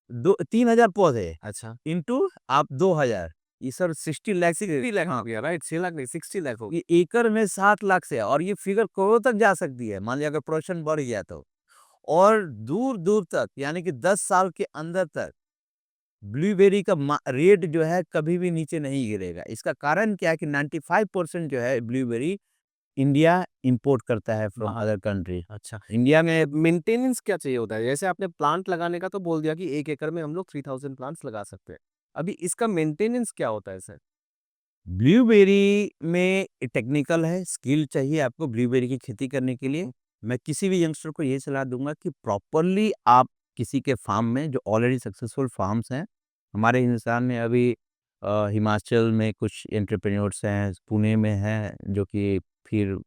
दो 3000 पौधे अच्छा। इंटू आप 2000, ये सर 60 लाख 60 लाख हाँ, हो गया, राइट? 6 लाख नहीं, 60 लाख हो गया। ये एकड़ में 7 लाख से है और ये फिगर करोड़ों तक जा सकती है, मान लिया अगर प्रोडक्शन बढ़ गया तो। और दूर-दूर तक यानी कि 10 साल के अंदर तक ब्लूबेरी का रेट जो है कभी भी नीचे नहीं गिरेगा। इसका कारण क्या है कि 95% जो है ब्लूबेरी इंडिया इंपोर्ट करता है फ्रॉम बाहर। Other country. अच्छा। इंडिया में मेंटेनेंस क्या चाहिए होता है? जैसे आपने प्लांट लगाने का तो बोल दिया कि 1 एकड़ में हम लोग 3000 प्लांट्स लगा सकते हैं। अभी इसका मेंटेनेंस क्या होता है सर? ब्लूबेरी में टेक्निकल है, स्किल चाहिए आपको ब्लूबेरी की खेती करने के लिए। मैं किसी भी यंगस्टर को यही सलाह दूँगा कि प्रॉपरली आप किसी के फार्म में जो ऑलरेडी सक्सेसफुल फार्म्स हैं, हमारे हिंदुस्तान में अभी हिमाचल में कुछ एंटरप्रेन्योर्स हैं, पुणे में हैं, जो कि फिर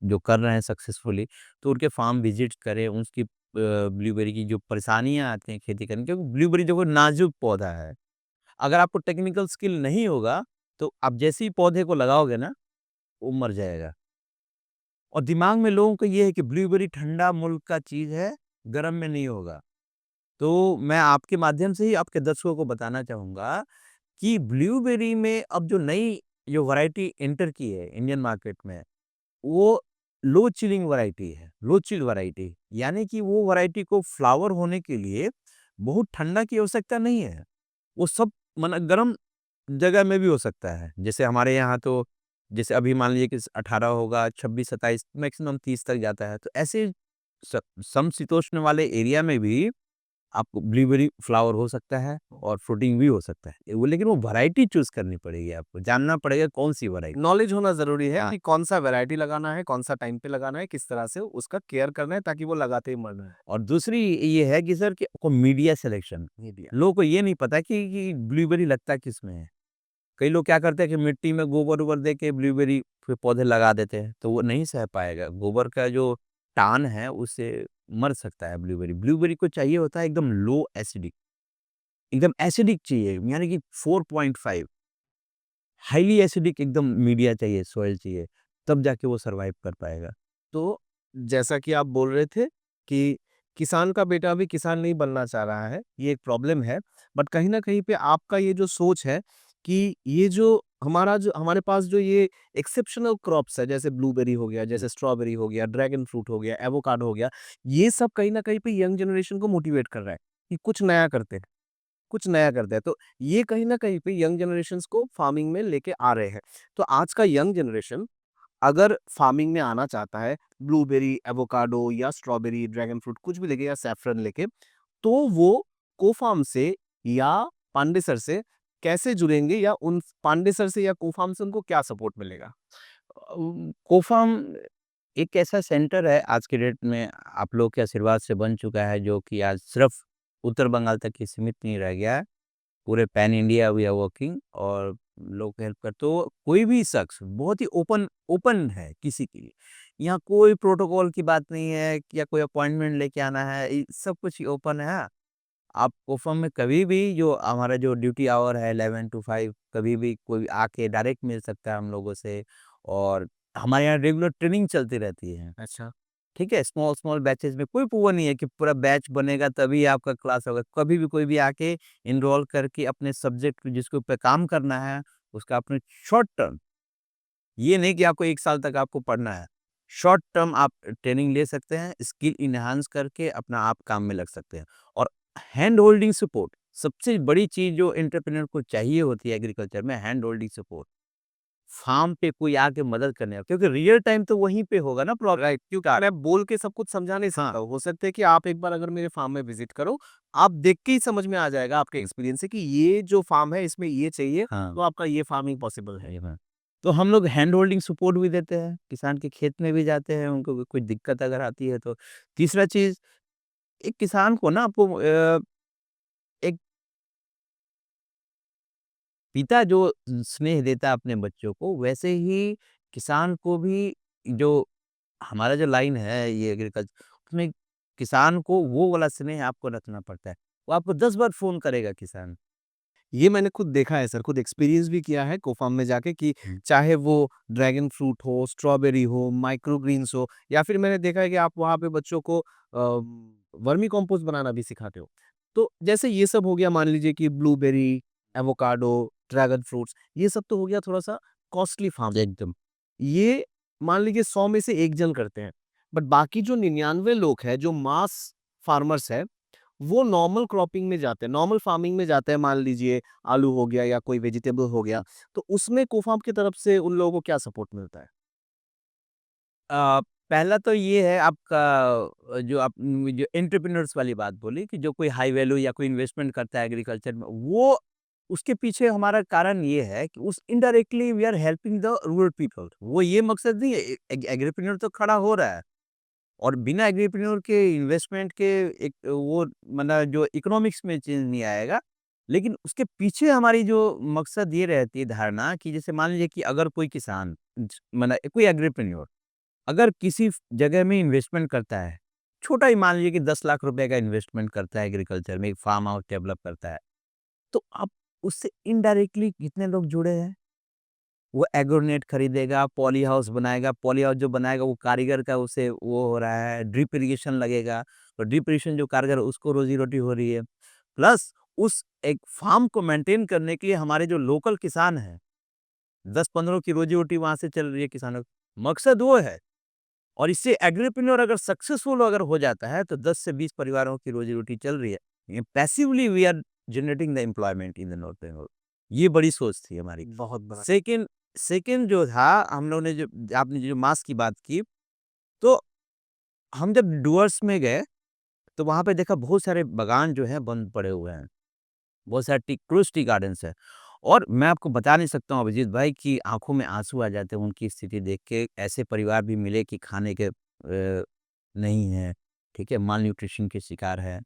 जो कर रहे हैं सक्सेसफुली, तो उनके फार्म विज़िट करें, उसकी ब्लूबेरी की जो परेशानियाँ आती हैं खेती करने, क्योंकि ब्लूबेरी देखो नाज़ुक पौधा है। अगर आपको टेक्निकल स्किल नहीं होगा, तो आप जैसे ही पौधे को लगाओगे ना, वो मर जाएगा। और दिमाग में लोगों को ये है कि ब्लूबेरी ठंडा मुल्क का चीज़ है, गर्म में नहीं होगा। तो मैं आपके माध्यम से ही आपके दर्शकों को बताना चाहूँगा कि ब्लूबेरी में अब जो नई जो वैरायटी एंटर की है इंडियन मार्केट में, वो लो चिलिंग वैरायटी है, लो चिल वैरायटी। यानी कि वो वैरायटी को फ्लावर होने के लिए बहुत ठंडा की आवश्यकता नहीं है। वो सब मने गर्म जगह में भी हो सकता है। जैसे हमारे यहाँ तो जैसे अभी मान लीजिए कि 18 होगा, 26-27 मैक्सिमम 30 तक जाता है। तो ऐसे स समशीतोष्ण वाले एरिया में भी आपको ब्लूबेरी फ्लावर हो सकता है और फ्रूटिंग भी हो सकता है। वो लेकिन वो वैरायटी चूज़ करनी पड़ेगी आपको, जानना पड़ेगा कौन-सी वैरायटी। नॉलेज होना ज़रूरी है हाँ। कि कौन-सा वैरायटी लगाना है, कौन-सा टाइम पे लगाना है, किस तरह से उसका केयर करना है ताकि वो लगाते ही मरना है। और दूसरी ये है कि सर कि आपको मीडिया सिलेक्शन, मीडिया। लोगों को ये नहीं पता कि ब्लूबेरी लगता किसमें है। कई लोग क्या करते हैं कि मिट्टी में गोबर-वोबर दे के ब्लूबेरी पे पौधे लगा देते हैं, तो वो नहीं सह पाएगा। गोबर का जो टान है उससे मर सकता है ब्लूबेरी। ब्लूबेरी को चाहिए होता है एकदम लो एसिडिक, एकदम एसिडिक चाहिए यानी कि 4.5 हाइली एसिडिक एकदम मीडिया चाहिए, सॉइल चाहिए, तब जाके वो सर्वाइव कर पाएगा। तो जैसा कि आप बोल रहे थे कि किसान का बेटा अभी किसान नहीं बनना चाह रहा है, ये एक प्रॉब्लम है। बट कहीं न कहीं पे आपका ये जो सोच है कि ये जो हमारे पास जो ये एक्सेप्शनल क्रॉप्स है, जैसे ब्लूबेरी हो गया, जैसे स्ट्रॉबेरी हो गया, ड्रैगन फ्रूट हो गया, एवोकाडो हो गया, ये सब कहीं न कहीं पे यंग जनरेशन को मोटिवेट कर रहा है कि कुछ नया करते हैं, कुछ नया करते हैं। तो ये कहीं न कहीं पे यंग जनरेशन्स को फार्मिंग में लेके आ रहे हैं। तो आज का यंग जनरेशन अगर फार्मिंग में आना चाहता है, ब्लूबेरी, एवोकाडो या स्ट्रॉबेरी, ड्रैगन फ्रूट कुछ भी लेके या सैफरन लेके, तो वो को-फार्म से या पांडे सर से कैसे जुड़ेंगे या उन पांडे सर से या को-फार्म से उनको क्या सपोर्ट मिलेगा? कोफार्म एक ऐसा सेंटर है आज के डेट में आप लोग के आशीर्वाद से बन चुका है, जो कि आज सिर्फ उत्तर बंगाल तक ही सीमित नहीं रह गया है। पूरे pan India we are working और लोग हेल्प कर, तो कोई भी शख्स बहुत ही ओपन ओपन है किसी के लिए। यहाँ कोई प्रोटोकॉल की बात नहीं है कि या कोई अपॉइंटमेंट लेके आना है, ये सब कुछ ओपन है। आप कोफम में कभी भी जो हमारा जो ड्यूटी आवर है 11 टू 5 कभी भी कोई आके डायरेक्ट मिल सकता है हम लोगों से। और हमारे यहाँ रेगुलर ट्रेनिंग चलती रहती है, अच्छा। ठीक है? स्मॉल स्मॉल बैचेज़ में कोई वो नहीं है कि पूरा बैच बनेगा तभी आपका क्लास होगा। कभी भी कोई भी आके एनरोल करके अपने सब्जेक्ट जिसके ऊपर काम करना है, उसका अपने शॉर्ट टर्म, ये नहीं कि आपको 1 साल तक आपको पढ़ना है। शॉर्ट टर्म आप ट्रेनिंग ले सकते हैं, स्किल एनहांस करके अपना आप काम में लग सकते हैं। और हैंड होल्डिंग सपोर्ट, सबसे बड़ी चीज़ जो एंटरप्रेन्योर को चाहिए होती है एग्रीकल्चर में, हैंड होल्डिंग सपोर्ट। फार्म पे कोई आके मदद करने, क्योंकि रियल टाइम तो वहीं पे होगा ना प्रॉब्लम। राइट, क्योंकि मैं बोल के सब कुछ समझा नहीं सकता हाँ, हूँ। हो सकता है कि आप एक बार अगर मेरे फार्म में विजिट करो, आप देख के ही समझ में आ जाएगा आपके एक्सपीरियंस से कि ये जो फार्म है इसमें ये चाहिए, हाँ। तो आपका ये फार्मिंग पॉसिबल है। सही बात। तो हम लोग हैंड होल्डिंग सपोर्ट भी देते हैं, किसान के खेत में भी जाते हैं, उनको कोई दिक्कत अगर आती है तो। तीसरा चीज़, एक किसान को ना आपको एक पिता जो स्नेह देता है अपने बच्चों को, वैसे ही किसान को भी जो हमारा जो लाइन है ये एग्रीकल्चर, उसमें किसान को वो वाला स्नेह आपको रखना पड़ता है। वो आपको 10 बार फ़ोन करेगा किसान। ये मैंने खुद देखा है सर, खुद एक्सपीरियंस भी किया है को-फार्म में जाके कि हुँ। चाहे वो ड्रैगन फ्रूट हो, स्ट्रॉबेरी हो, माइक्रो ग्रीन्स हो या फिर मैंने देखा है कि आप वहाँ पे बच्चों को वर्मी कंपोस्ट बनाना भी सिखाते हो। तो जैसे ये सब हो गया मान लीजिए कि ब्लूबेरी, एवोकाडो, ड्रैगन फ्रूट्स ये सब तो हो गया थोड़ा-सा कॉस्टली फार्म। एकदम। ये मान लीजिए 100 में से 1 जन करते हैं। बट बाकी जो 99 लोग हैं, जो मास फार्मर्स हैं, वो नॉर्मल क्रॉपिंग में जाते हैं, नॉर्मल फार्मिंग में जाते हैं। मान लीजिए आलू हो गया या कोई वेजिटेबल हो गया, तो उसमें कोफार्म की तरफ से उन लोगों को क्या सपोर्ट मिलता है? पहला तो ये है आपका, जो आप जो एंटरप्रेन्योर्स वाली बात बोली कि जो कोई हाई वैल्यू या कोई इन्वेस्टमेंट करता है एग्रीकल्चर में, वो उसके पीछे हमारा कारण ये है कि उस indirectly we are helping the rural people. वो ये मकसद नहीं है, एग्रीप्रेन्योर तो खड़ा हो रहा है और बिना एग्रीप्रेन्योर के इन्वेस्टमेंट के एक वो मतलब जो इकोनॉमिक्स में चेंज नहीं आएगा। लेकिन उसके पीछे हमारी जो मकसद ये रहती है धारणा कि जैसे मान लीजिए कि अगर कोई किसान मतलब कोई एग्रीप्रेन्योर अगर किसी जगह में इन्वेस्टमेंट करता है, छोटा ही मान लीजिए कि 10 लाख रुपए का इन्वेस्टमेंट करता है एग्रीकल्चर में, एक फार्म हाउस डेवलप करता है, तो अब उससे इनडायरेक्टली कितने लोग जुड़े हैं? वो एग्रोनेट खरीदेगा, पॉली हाउस बनाएगा, पॉली हाउस जो बनाएगा वो कारीगर का उसे वो हो रहा है, ड्रिप इरिगेशन लगेगा, तो ड्रिप इरिगेशन जो कारीगर है उसको रोज़ी-रोटी हो रही है। प्लस उस एक फार्म को मेंटेन करने के लिए हमारे जो लोकल किसान हैं, 10-15 की रोज़ी-रोटी वहाँ से चल रही है किसानों की। मकसद वो है। और इससे एग्रीप्रेन्योर अगर सक्सेसफुल अगर हो जाता है तो 10 से 20 परिवारों की रोजी-रोटी चल रही है। ये passively we are generating the employment in the north Bengal. ये बड़ी सोच थी हमारी। बहुत बड़ा। सेकंड सेकंड जो था हम लोगों ने जो आपने जो मास की बात की, तो हम जब डूअर्स में गए तो वहाँ पे देखा बहुत सारे बागान जो हैं बंद पड़े हुए हैं। बहुत सारे टी गार्डन्स हैं। और मैं आपको बता नहीं सकता हूँ अभिजीत भाई कि आँखों में आँसू आ जाते हैं उनकी स्थिति देख के। ऐसे परिवार भी मिले कि खाने के नहीं हैं, ठीक है? माल न्यूट्रिशन के शिकार हैं।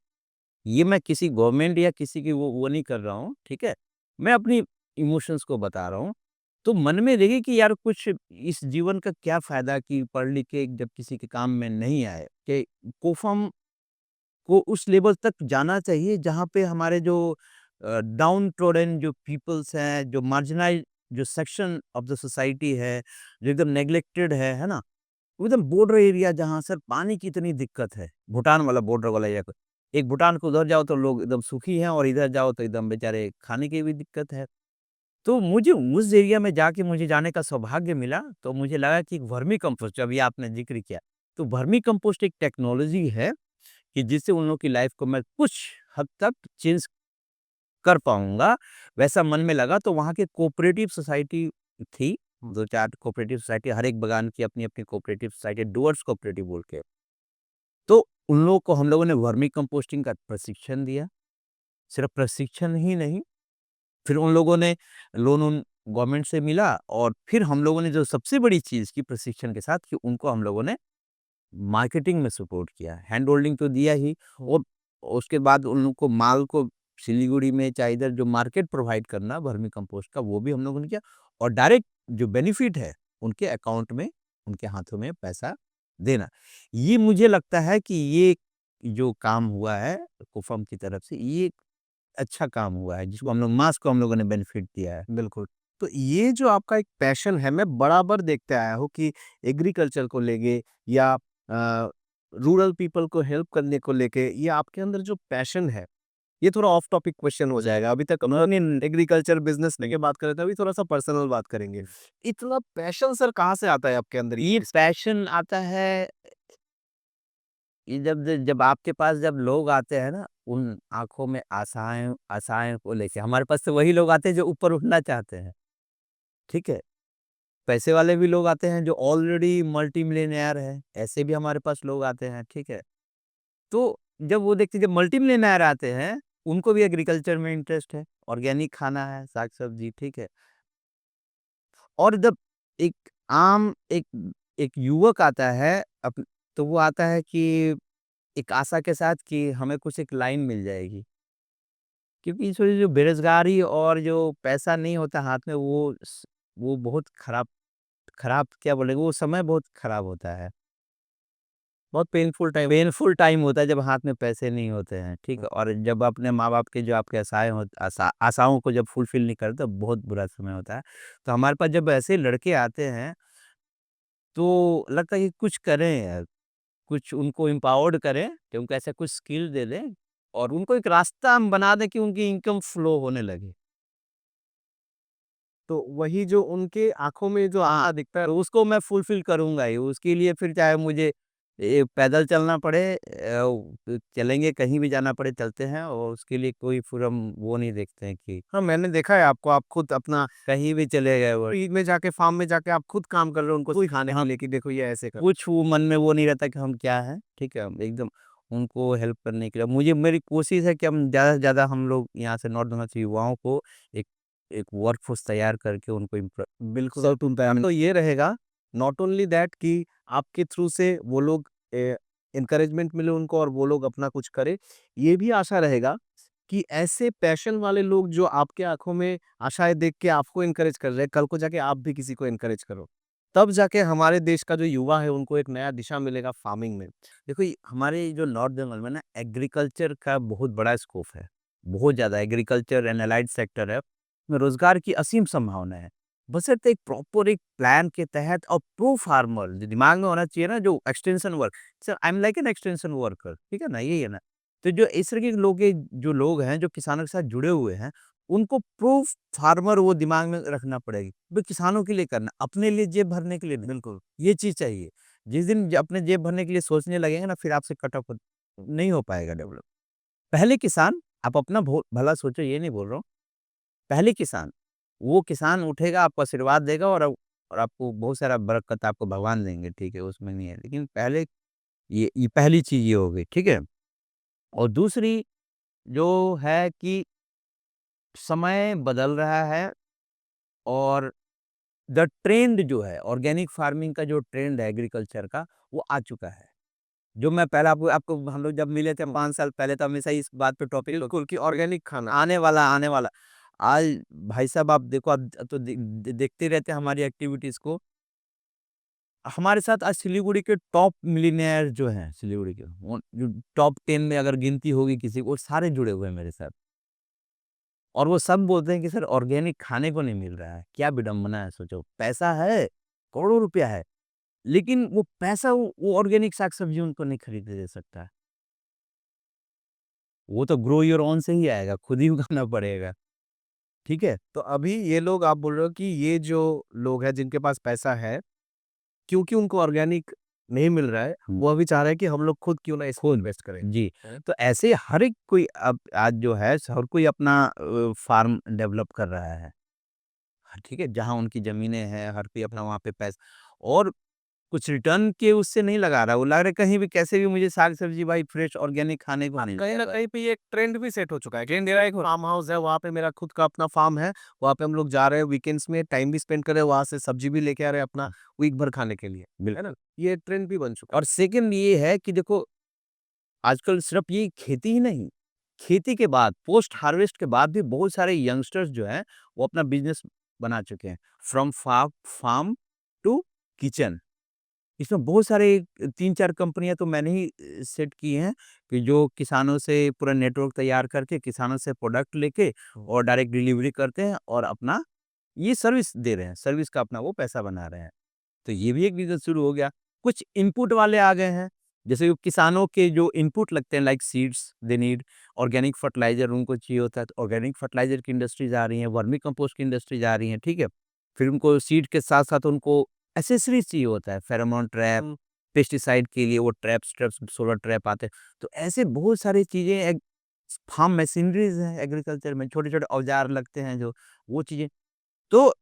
ये मैं किसी गवर्नमेंट या किसी की वो नहीं कर रहा हूँ, ठीक है? मैं अपनी इमोशंस को बता रहा हूँ। तो मन में देखिए कि यार कुछ इस जीवन का क्या फ़ायदा कि पढ़ लिख के जब किसी के काम में नहीं आए, कि कोफ़म को उस लेवल तक जाना चाहिए जहाँ पे हमारे जो डाउन ट्रोडन जो पीपल्स हैं, जो मार्जिनाइज्ड जो सेक्शन ऑफ द सोसाइटी है, जो एकदम नेग्लेक्टेड है ना? वो एकदम बॉर्डर एरिया जहाँ सर पानी की इतनी दिक्कत है, भूटान वाला बॉर्डर वाला एरिया को। एक भूटान को उधर जाओ तो लोग एकदम सुखी हैं और इधर जाओ तो एकदम बेचारे खाने की भी दिक्कत है। तो मुझे उस एरिया में जाके मुझे जाने का सौभाग्य मिला, तो मुझे लगा कि वर्मी कंपोस्ट जो अभी आपने ज़िक्र किया, तो वर्मी कंपोस्ट एक टेक्नोलॉज़ी है कि जिससे उन लोगों की लाइफ़ को मैं कुछ हद तक चेंज कर पाऊँगा, वैसा मन में लगा। तो वहाँ की कोऑपरेटिव सोसाइटी थी, 2-4 कोऑपरेटिव सोसाइटी, हर एक बगान की अपनी-अपनी कोऑपरेटिव सोसाइटी, डूअर्स कोऑपरेटिव बोल के। तो उन लोगों को हम लोगों ने वर्मी कंपोस्टिंग का प्रशिक्षण दिया, सिर्फ़ प्रशिक्षण ही नहीं, फिर उन लोगों ने लोन-वोन गवर्नमेंट से मिला और फिर हम लोगों ने जो सबसे बड़ी चीज़ की प्रशिक्षण के साथ कि उनको हम लोगों ने मार्केटिंग में सपोर्ट किया। हैंड होल्डिंग तो दिया ही और उसके बाद उन लोग को माल को सिलीगुड़ी में चाहे इधर जो मार्केट प्रोवाइड करना वर्मी कंपोस्ट का वो भी हम लोगों ने किया और डायरेक्ट जो बेनिफिट है उनके अकाउंट में, उनके हाथों में पैसा देना। ये मुझे लगता है कि ये जो काम हुआ है कुफम की तरफ से ये एक अच्छा काम हुआ है जिसको हम लोग मास को हम लोगों ने बेनिफिट दिया है। बिल्कुल। तो ये जो आपका एक पैशन है, मैं बराबर देखते आया हूँ कि एग्रीकल्चर को लेके या रूरल पीपल को हेल्प करने को लेके ये आपके अंदर जो पैशन है, ये थोड़ा ऑफ टॉपिक क्वेश्चन हो जाएगा। अभी तक हमने एग्रीकल्चर बिजनेस की बात कर रहे थे, अभी थोड़ा सा पर्सनल बात करेंगे। इतना पैशन सर कहाँ से आता है आपके अंदर? ये पैशन आता है ये जब जब आपके पास जब लोग आते हैं ना, उन आँखों में आशाएँ आशाएँ को लेके हमारे पास तो वही लोग आते हैं जो ऊपर उठना चाहते हैं, ठीक है? पैसे वाले भी लोग आते हैं जो ऑलरेडी मल्टी मिलियनेयर हैं, ऐसे भी हमारे पास लोग आते हैं, ठीक है? तो जब वो देखते हैं जब मल्टी मिलियनेयर आते हैं, उनको भी एग्रीकल्चर में इंटरेस्ट है, ऑर्गेनिक खाना है, साग-सब्जी, ठीक है? और जब एक आम एक एक युवक आता है तो वो आता है कि एक आशा के साथ कि हमें कुछ एक लाइन मिल जाएगी। क्योंकि इस वजह जो बेरोज़गारी और जो पैसा नहीं होता हाथ में वो बहुत खराब खराब क्या बोलेंगे वो समय बहुत खराब होता है। बहुत पेनफुल टाइम होता है जब हाथ में पैसे नहीं होते हैं, ठीक है? और जब अपने माँ-बाप के जो आपके आशाओं को जब फुलफ़िल नहीं करते, तो बहुत बुरा समय होता है। तो हमारे पास जब ऐसे लड़के आते हैं, तो लगता है कि कुछ करें यार, कुछ उनको एम्पावर्ड करें, कि उनको ऐसा कुछ स्किल दे दें और उनको एक रास्ता हम बना दें कि उनकी इनकम फ्लो होने लगे। तो वही जो उनके आँखों में जो हाँ, आशा दिखता है, तो उसको मैं फुलफ़िल करूँगा ही, उसके लिए फिर चाहे मुझे पैदल चलना पड़े चलेंगे कहीं भी जाना पड़े चलते हैं और उसके लिए कोई फिर हम वो नहीं देखते हैं कि हाँ, मैंने देखा है आपको, आप खुद अपना कहीं भी चले गए वो फील्ड में जाके, फार्म में जाके आप खुद काम कर रहे हो, उनको सिखाने के हाँ, लिए कि देखो ये ऐसे करो। कुछ वो मन में वो नहीं रहता कि हम क्या हैं, ठीक है? हम एकदम उनको हेल्प करने के लिए मेरी कोशिश है कि हम ज़्यादा से ज़्यादा हम लोग यहाँ से नॉर्थ बंगाल से युवाओं को एक एक वर्कफ़ोर्स तैयार करके उनको बिल्कुल, सब तो ये रहेगा नॉट ओनली दैट कि आपके थ्रू से वो लोग एनकरेजमेंट मिले उनको और वो लोग अपना कुछ करें। ये भी आशा रहेगा कि ऐसे पैशन वाले लोग जो आपके आँखों में आशाएँ देख के आपको एनकरेज कर रहे हैं, कल को जाके आप भी किसी को एनकरेज करो। तब जाके हमारे देश का जो युवा है उनको एक नया दिशा मिलेगा फार्मिंग में। देखो हमारे जो नॉर्थ बंगाल में ना एग्रीकल्चर का बहुत बड़ा स्कोप है बहुत ज़्यादा एग्रीकल्चर एंड अलाइड सेक्टर है में रोजगार की असीम संभावना है बशर्ते एक प्रॉपर एक प्लान के तहत और प्रो फार्मर जो दिमाग में होना चाहिए ना जो extension work sir I am like an extension worker ठीक है ना यही है ना तो जो इस तरह के जो लोग हैं जो किसानों के साथ जुड़े हुए हैं उनको प्रो फार्मर वो दिमाग में रखना पड़ेगी वो किसानों के लिए करना अपने लिए जेब भरने के लिए नहीं बिल्कुल ये चीज़ चाहिए जिस दिन अपने जेब भरने के लिए सोचने लगेंगे ना फिर आपसे कट ऑफ नहीं हो पाएगा डेवलप। पहले किसान आप अपना भला सोचो ये नहीं बोल रहा हूँ। पहले किसान, वो किसान उठेगा आपको आशीर्वाद देगा और आपको बहुत सारा बरकत आपको भगवान देंगे, ठीक है, उसमें नहीं है। लेकिन पहले ये पहली चीज़ ये हो गई, ठीक है? और दूसरी जो है कि समय बदल रहा है और द ट्रेंड जो है ऑर्गेनिक फार्मिंग का जो ट्रेंड है एग्रीकल्चर का, वो आ चुका है। जो मैं पहले आपको आपको हम लोग जब मिले थे 5 साल पहले तो हमेशा इस बात पे टॉपिक बिल्कुल कि ऑर्गेनिक खाना। आने वाला आने वाला। आज भाई साहब आप देखो आप तो देखते रहते हैं हमारी एक्टिविटीज़ को। हमारे साथ आज सिलीगुड़ी के टॉप मिलियनेयर जो हैं सिलीगुड़ी के, वो जो टॉप 10 में अगर गिनती होगी किसी को, वो सारे जुड़े हुए हैं मेरे साथ। और वो सब बोलते हैं कि सर ऑर्गेनिक खाने को नहीं मिल रहा है। क्या विडंबना है सोचो। पैसा है, करोड़ों रुपया है, लेकिन वो पैसा वो ऑर्गेनिक साग-सब्ज़ी उनको नहीं खरीद दे सकता है। वो तो ग्रो योर ओन से ही आएगा, खुद ही उगाना पड़ेगा, ठीक है? तो अभी ये लोग आप बोल रहे हो कि ये जो लोग हैं जिनके पास पैसा है, क्योंकि उनको ऑर्गेनिक नहीं मिल रहा है, हुँ। वो अभी चाह रहे हैं कि हम लोग खुद क्यों ना इसमें इन्वेस्ट करें। जी, हैं? तो ऐसे हर एक कोई अब आज जो है हर कोई अपना फार्म डेवलप कर रहा है, ठीक है? जहाँ उनकी ज़मीनें हैं, हर कोई अपना वहाँ पे और कुछ रिटर्न के उससे नहीं लगा रहा, वो लग रहा है कहीं भी कैसे भी मुझे साग-सब्ज़ी भाई फ्रेश ऑर्गेनिक खाने को मिल कहीं न जाए कहीं पे ये एक ट्रेंड भी सेट हो चुका है कि मेरा एक फार्म हाउस है, वहाँ पे मेरा खुद का अपना फार्म है, वहाँ पे हम लोग जा रहे हैं वीकेंड्स में टाइम भी स्पेंड कर रहे हैं, वहाँ से सब्जी भी लेके आ रहे हैं अपना वीक भर खाने के लिए, है ना? बिल्कुल। ये ट्रेंड भी बन चुका है। और सेकंड ये है कि देखो आजकल सिर्फ ये खेती ही नहीं, खेती के बाद पोस्ट हार्वेस्ट के बाद भी बहुत सारे यंगस्टर्स जो हैं, वो अपना बिज़नेस बना चुके हैं। From farm to kitchen. इसमें बहुत सारे 3-4 कंपनियाँ तो मैंने ही सेट की हैं कि जो किसानों से पूरा नेटवर्क तैयार करके किसानों से प्रोडक्ट लेके और डायरेक्ट डिलीवरी करते हैं और अपना ये सर्विस दे रहे हैं। सर्विस का अपना वो पैसा बना रहे हैं। तो ये भी एक बिज़नेस शुरू हो गया। कुछ इनपुट वाले आ गए हैं, जैसे कि किसानों के जो इनपुट लगते हैं like seeds they need, organic fertiliser उनको चाहिए होता है, तो ऑर्गेनिक फर्टिलाइज़र की इंडस्ट्रीज़ आ रही हैं, वर्मी कंपोस्ट की इंडस्ट्रीज़ आ रही हैं, ठीक है? फिर उनको सीड के साथ-साथ उनको एक्सेसरीज़ चाहिए होता है, फेरोमोन ट्रैप, हुँ। पेस्टिसाइड के लिए वो ट्रैप्स, सोलर ट्रैप आते हैं। तो ऐसे बहुत सारी चीज़ें फार्म मशीनरीज़ हैं एग्रीकल्चर में, छोटे-छोटे औज़ार लगते हैं जो, वो चीज़ें। तो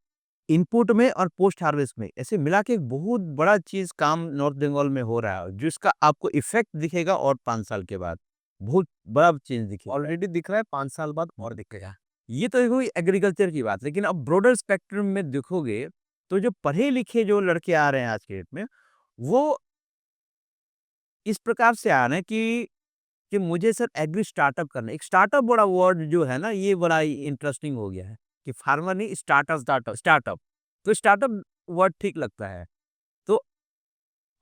इनपुट में और पोस्ट हार्वेस्ट में ऐसे मिला के एक बहुत बड़ा चीज़ काम नॉर्थ बंगाल में हो रहा है, जिसका आपको इफ़ेक्ट दिखेगा और 5 साल के बाद। बहुत बड़ा चेंज दिखेगा। ऑलरेडी दिख रहा है, 5 साल बाद और दिखेगा। ये तो हुई एग्रीकल्चर की बात, लेकिन अब ब्रॉडर स्पेक्ट्रम में देखोगे, तो जो पढ़े-लिखे जो लड़के आ रहे हैं आज के डेट में, वो इस प्रकार से आ रहे हैं कि मुझे सर एग्री स्टार्टअप करना है। एक स्टार्टअप बड़ा वर्ड जो है ना, ये बड़ा इंटरेस्टिंग हो गया है कि फार्मर नहीं, स्टार्टअप। तो स्टार्टअप वर्ड ठीक लगता है। तो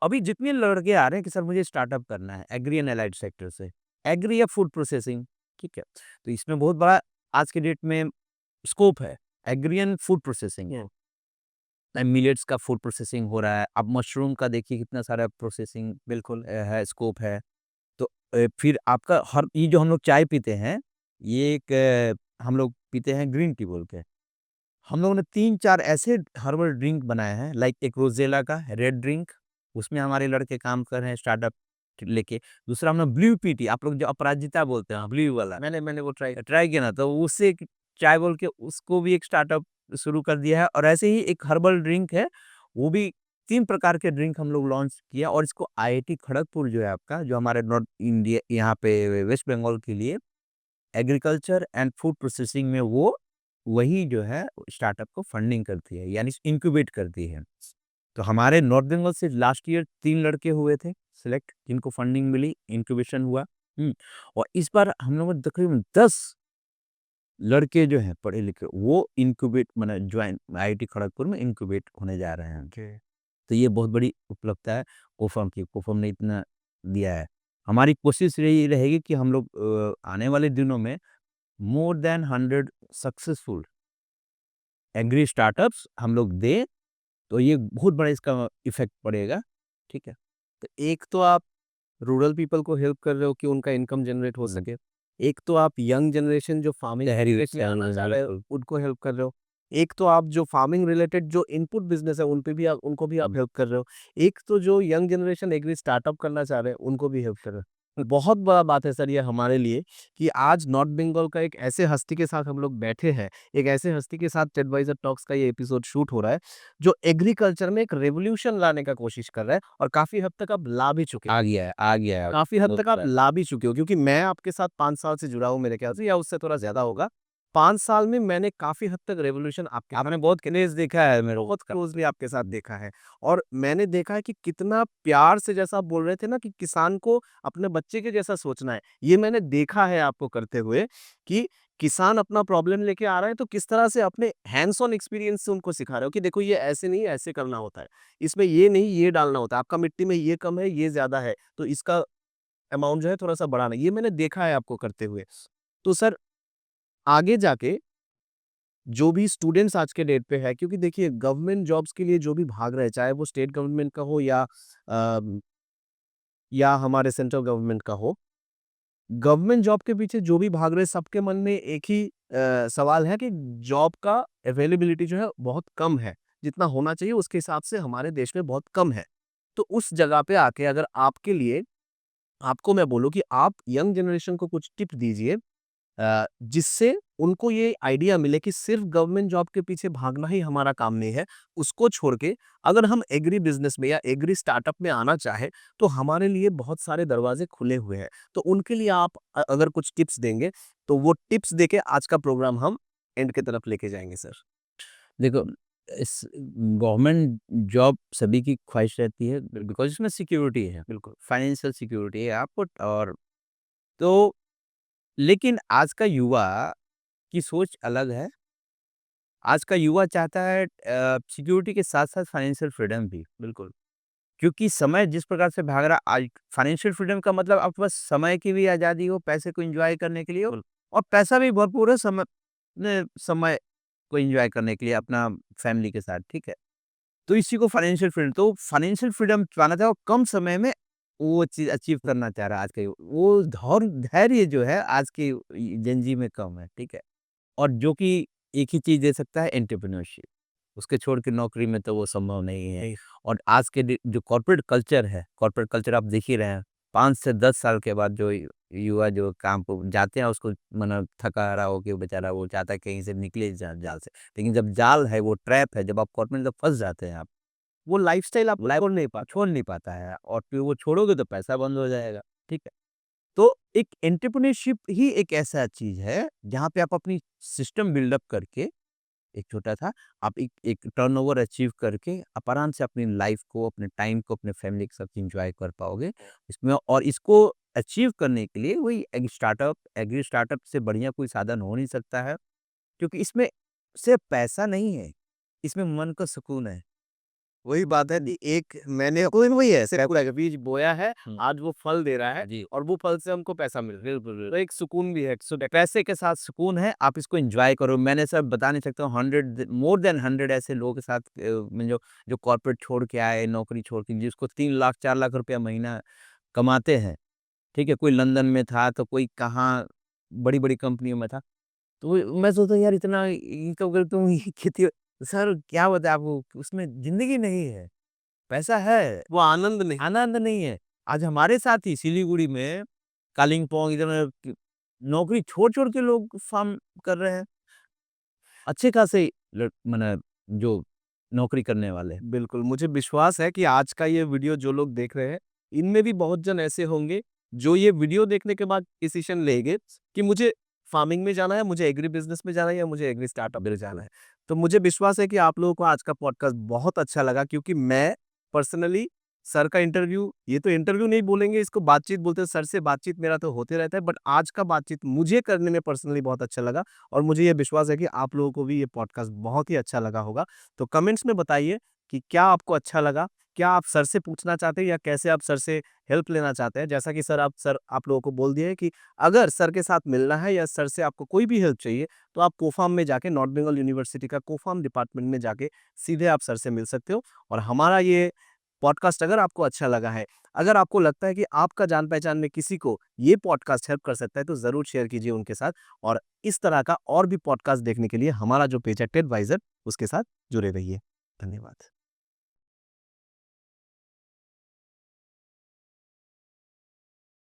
अभी जितने लड़के आ रहे हैं कि सर मुझे स्टार्टअप करना है एग्री एंड एलाइड सेक्टर से, एग्री या फूड प्रोसेसिंग, ठीक है? तो इसमें बहुत बड़ा आज के डेट में स्कोप है, एग्री एंड फूड प्रोसेसिंग है। मिलेट्स का फूड प्रोसेसिंग हो रहा है, अब मशरूम का देखिए कितना सारा प्रोसेसिंग बिल्कुल है, स्कोप है। तो फिर आपका हर ये जो हम लोग चाय पीते हैं, ये एक हम लोग पीते हैं ग्रीन टी बोल के। हम लोगों ने 3-4 ऐसे हर्बल ड्रिंक बनाए हैं, लाइक एक रोज़ेला का रेड ड्रिंक, उसमें हमारे लड़के काम कर रहे हैं स्टार्टअप लेके। दूसरा हमने ब्लू पीटी, आप लोग जो अपराजिता बोलते हैं, ब्लू वाला, मैंने वो ट्राई ट्राई किया ना, तो उससे एक चाय बोल के उसको भी एक स्टार्टअप शुरू कर दिया है, और ऐसे ही एक हर्बल ड्रिंक है, वो भी 3 प्रकार के ड्रिंक हम लोग लॉन्च किया, और इसको आईआईटी खड़गपुर जो है आपका, जो हमारे नॉर्थ इंडिया यहाँ पे वेस्ट बंगाल के लिए एग्रीकल्चर एंड फूड प्रोसेसिंग में वो वही जो है स्टार्टअप को फंडिंग करती है, यानी इंक्यूबेट करती है। तो हमारे नॉर्थ बंगाल से लास्ट ईयर 3 लड़के हुए थे सिलेक्ट, जिनको फंडिंग मिली, इंक्यूबेशन हुआ। और इस बार हम लोगों ने तकरीबन 10 लड़के जो हैं पढ़े-लिखे, वो इंक्यूबेट माने जॉइन आईआईटी खड़गपुर में इंक्यूबेट होने जा रहे हैं। ओके। तो ये बहुत बड़ी उपलब्धता है कोफम की, कोफम ने इतना दिया है। हमारी कोशिश यही रहेगी कि हम लोग आने वाले दिनों में more than 100 successful agri startups हम लोग दें, तो ये बहुत बड़ा इसका इफ़ेक्ट पड़ेगा, ठीक है? तो एक तो आप रूरल पीपल को हेल्प कर रहे हो कि उनका इनकम जनरेट हो हुँ। सके। एक तो आप यंग जनरेशन जो फार्मिंग शहरी में आना चाह रहे हो, बिल्कुल। उनको हेल्प कर रहे हो। एक तो आप जो फार्मिंग रिलेटेड जो इनपुट बिज़नेस है, उनको भी आप हेल्प कर रहे हो। एक तो जो यंग जनरेशन एग्री स्टार्टअप करना चाह रहे हैं, उनको भी हेल्प कर रहे हो। बहुत बड़ा बात है सर ये हमारे लिए कि आज नॉर्थ बंगाल का एक ऐसे हस्ती के साथ हम लोग बैठे हैं, एक ऐसे हस्ती के साथ टेडवाइज़र टॉक्स का ये एपिसोड शूट हो रहा है, जो एग्रीकल्चर में एक रिवॉल्यूशन लाने का कोशिश कर रहा है और काफ़ी हद तक आप ला भी चुके हो। आ गया है। काफ़ी हद तक आप बहुत ला भी चुके हो क्योंकि मैं आपके साथ 5 साल से जुड़ा हूँ मेरे ख्याल से या उससे थोड़ा ज़्यादा होगा। 5 साल में मैंने काफ़ी हद तक रिवॉल्यूशन आपके आपने बहुत क्रेज़ देखा है मेरे को बहुत उसका। क्लोज़ली आपके साथ देखा है और मैंने देखा है कि कितना प्यार से जैसा आप बोल रहे थे ना कि किसान को अपने बच्चे के जैसा सोचना है। ये मैंने देखा है आपको करते हुए कि किसान अपना प्रॉब्लम लेके आ रहा है तो किस तरह से अपने हैंड्स ऑन एक्सपीरियंस से उनको सिखा रहे हो कि देखो ये ऐसे नहीं ऐसे करना होता है। इसमें ये नहीं ये डालना होता है। आपका मिट्टी में ये कम है, ये ज़्यादा है। तो इसका अमाउंट जो है थोड़ा-सा बढ़ाना। ये मैंने देखा है आपको करते हुए। तो सर आगे जाके जो भी स्टूडेंट्स आज के डेट पे है क्योंकि देखिए गवर्नमेंट जॉब्स के लिए जो भी भाग रहे हैं, चाहे वो स्टेट गवर्नमेंट का हो या हमारे सेंट्रल गवर्नमेंट का हो, गवर्नमेंट जॉब के पीछे जो भी भाग रहे हैं सबके मन में एक ही सवाल है कि जॉब का अवेलेबिलिटी जो है बहुत कम है। जितना होना चाहिए उसके हिसाब से हमारे देश में बहुत कम है। तो उस जगह पे आके अगर आपके लिए आपको मैं बोलूँ कि आप यंग जनरेशन को कुछ टिप दीजिए जिससे उनको ये आइडिया मिले कि सिर्फ गवर्नमेंट जॉब के पीछे भागना ही हमारा काम नहीं है। उसको छोड़ के अगर हम एग्री बिज़नेस में या एग्री स्टार्टअप में आना चाहें, तो हमारे लिए बहुत सारे दरवाज़े खुले हुए हैं। तो उनके लिए आप अगर कुछ टिप्स देंगे, तो वो टिप्स देके आज का प्रोग्राम हम एंड की तरफ लेके जाएँगे सर। देखो, इस गवर्नमेंट जॉब सभी की ख्वाहिश रहती है, बिकॉज़ इसमें सिक्योरिटी है, बिल्कुल, फाइनेंशियल सिक्योरिटी है आपको। और तो लेकिन आज का युवा की सोच अलग है। आज का युवा चाहता है सिक्योरिटी के साथ-साथ फाइनेंशियल फ्रीडम भी, बिल्कुल। क्योंकि समय जिस प्रकार से भाग रहा आज, फाइनेंशियल फ्रीडम का मतलब आपके पास समय की भी आज़ादी हो, पैसे को एन्जॉय करने के लिए हो, और पैसा भी भरपूर है समय को एन्जॉय करने के लिए अपना फैमिली के साथ, ठीक है? तो इसी को फाइनेंशियल फ्रीडम, तो फाइनेंशियल फ्रीडम पाना था और कम समय में वो चीज़ अचीव करना चाह रहा है आज के वो धौर धैर्य जो है आज के जेनज़ी में कम है, ठीक है? और जो कि एक ही चीज़ दे सकता है एंटरप्रेन्योरशिप, उसके छोड़ के नौकरी में तो वो संभव नहीं है। और आज के जो कॉर्पोरेट कल्चर है, कॉर्पोरेट कल्चर आप देख ही रहे हैं, 5 से 10 साल के बाद जो युवा जो काम को जाते हैं उसको मतलब थका-हारा होके बेचारा वो चाहता है कहीं से निकले जाल से। लेकिन जब जाल है, वो ट्रैप है, जब आप कॉर्पोरेट में फँस जाते हैं आप, वो लाइफ़स्टाइल आप लाइफ छोड़ नहीं पाता है और फिर वो छोड़ोगे तो पैसा बंद हो जाएगा, ठीक है? तो एक एंटरप्रेन्योरशिप ही एक ऐसा चीज़ है, जहाँ पे आप अपनी सिस्टम बिल्डअप करके एक छोटा था, आप एक एक टर्नओवर अचीव करके आप आराम से अपनी लाइफ़ को, अपने टाइम को, अपने फैमिली के साथ एन्जॉय कर पाओगे। इसमें और इसको अचीव करने के लिए वही एग्री स्टार्टअप से बढ़िया कोई साधन हो नहीं सकता है, क्योंकि इसमें सिर्फ़ पैसा नहीं है, इसमें मन का सुकून है। वही बात है कि एक मैंने कोई वही है सिर्फ बीज बोया है, हुँ। आज वो फल दे रहा है जी। और वो फल से हमको पैसा मिल रहा है। बिल्कुल, तो एक सुकून भी है। पैसे के साथ सुकून है, आप इसको एन्जॉय करो। मैंने सर बता नहीं सकता हूँ 100 मोर देन 100 ऐसे लोगों के साथ मैं जो कॉर्पोरेट छोड़ के आए, नौकरी छोड़ के जिसको 3 लाख 4 लाख रुपया महीना कमाते हैं, ठीक है? कोई लंदन में था, तो कोई कहाँ बड़ी-बड़ी कंपनियों में था। तो मैं सोचता हूँ यार इतना इनकम अगर तुम ये खेती सर क्या बताएँ आपको उसमें ज़िंदगी नहीं है, पैसा है, वो आनंद नहीं। आनंद नहीं है। आज हमारे साथ ही सिलीगुड़ी में, कालिम्पोंग इधर नौकरी छोड़-छोड़ के लोग फार्म कर रहे हैं। अच्छे खासे मने जो नौकरी करने वाले हैं। बिल्कुल, मुझे विश्वास है कि आज का ये वीडियो जो लोग देख रहे हैं, इनमें भी बहुत जन ऐसे होंगे, जो ये वीडियो देखने के बाद डिसीज़न लेंगे कि मुझे फार्मिंग में जाना है, मुझे एग्री बिज़नेस में जाना है या मुझे एग्री स्टार्टअप में जाना है। तो मुझे विश्वास है कि आप लोगों को आज का पॉडकास्ट बहुत अच्छा लगा क्योंकि मैं पर्सनली सर का इंटरव्यू ये तो इंटरव्यू नहीं बोलेंगे, इसको बातचीत बोलते हैं। सर से बातचीत मेरा तो होते रहता है, बट आज का बातचीत मुझे करने में पर्सनली बहुत अच्छा लगा और मुझे ये विश्वास है कि आप लोगों को भी ये पॉडकास्ट बहुत ही अच्छा लगा होगा। तो कमेंट्स में बताइए कि क्या आपको अच्छा लगा? क्या आप सर से पूछना चाहते हैं या कैसे आप सर से हेल्प लेना चाहते हैं? जैसा कि सर आप लोगों को बोल दिए है कि अगर सर के साथ मिलना है या सर से आपको कोई भी हेल्प चाहिए, तो आप कोफार्म में जाके नॉर्थ बंगाल यूनिवर्सिटी का कोफार्म डिपार्टमेंट में जाके सीधे आप सर से मिल सकते हो। और हमारा ये पॉडकास्ट अगर आपको अच्छा लगा है, अगर आपको लगता है कि आपका जान-पहचान में किसी को ये पॉडकास्ट हेल्प कर सकता है, तो ज़रूर शेयर कीजिए उनके साथ और इस तरह का और भी पॉडकास्ट देखने के लिए हमारा जो पेज है टेडवाइज़र उसके साथ जुड़े रहिए। धन्यवाद।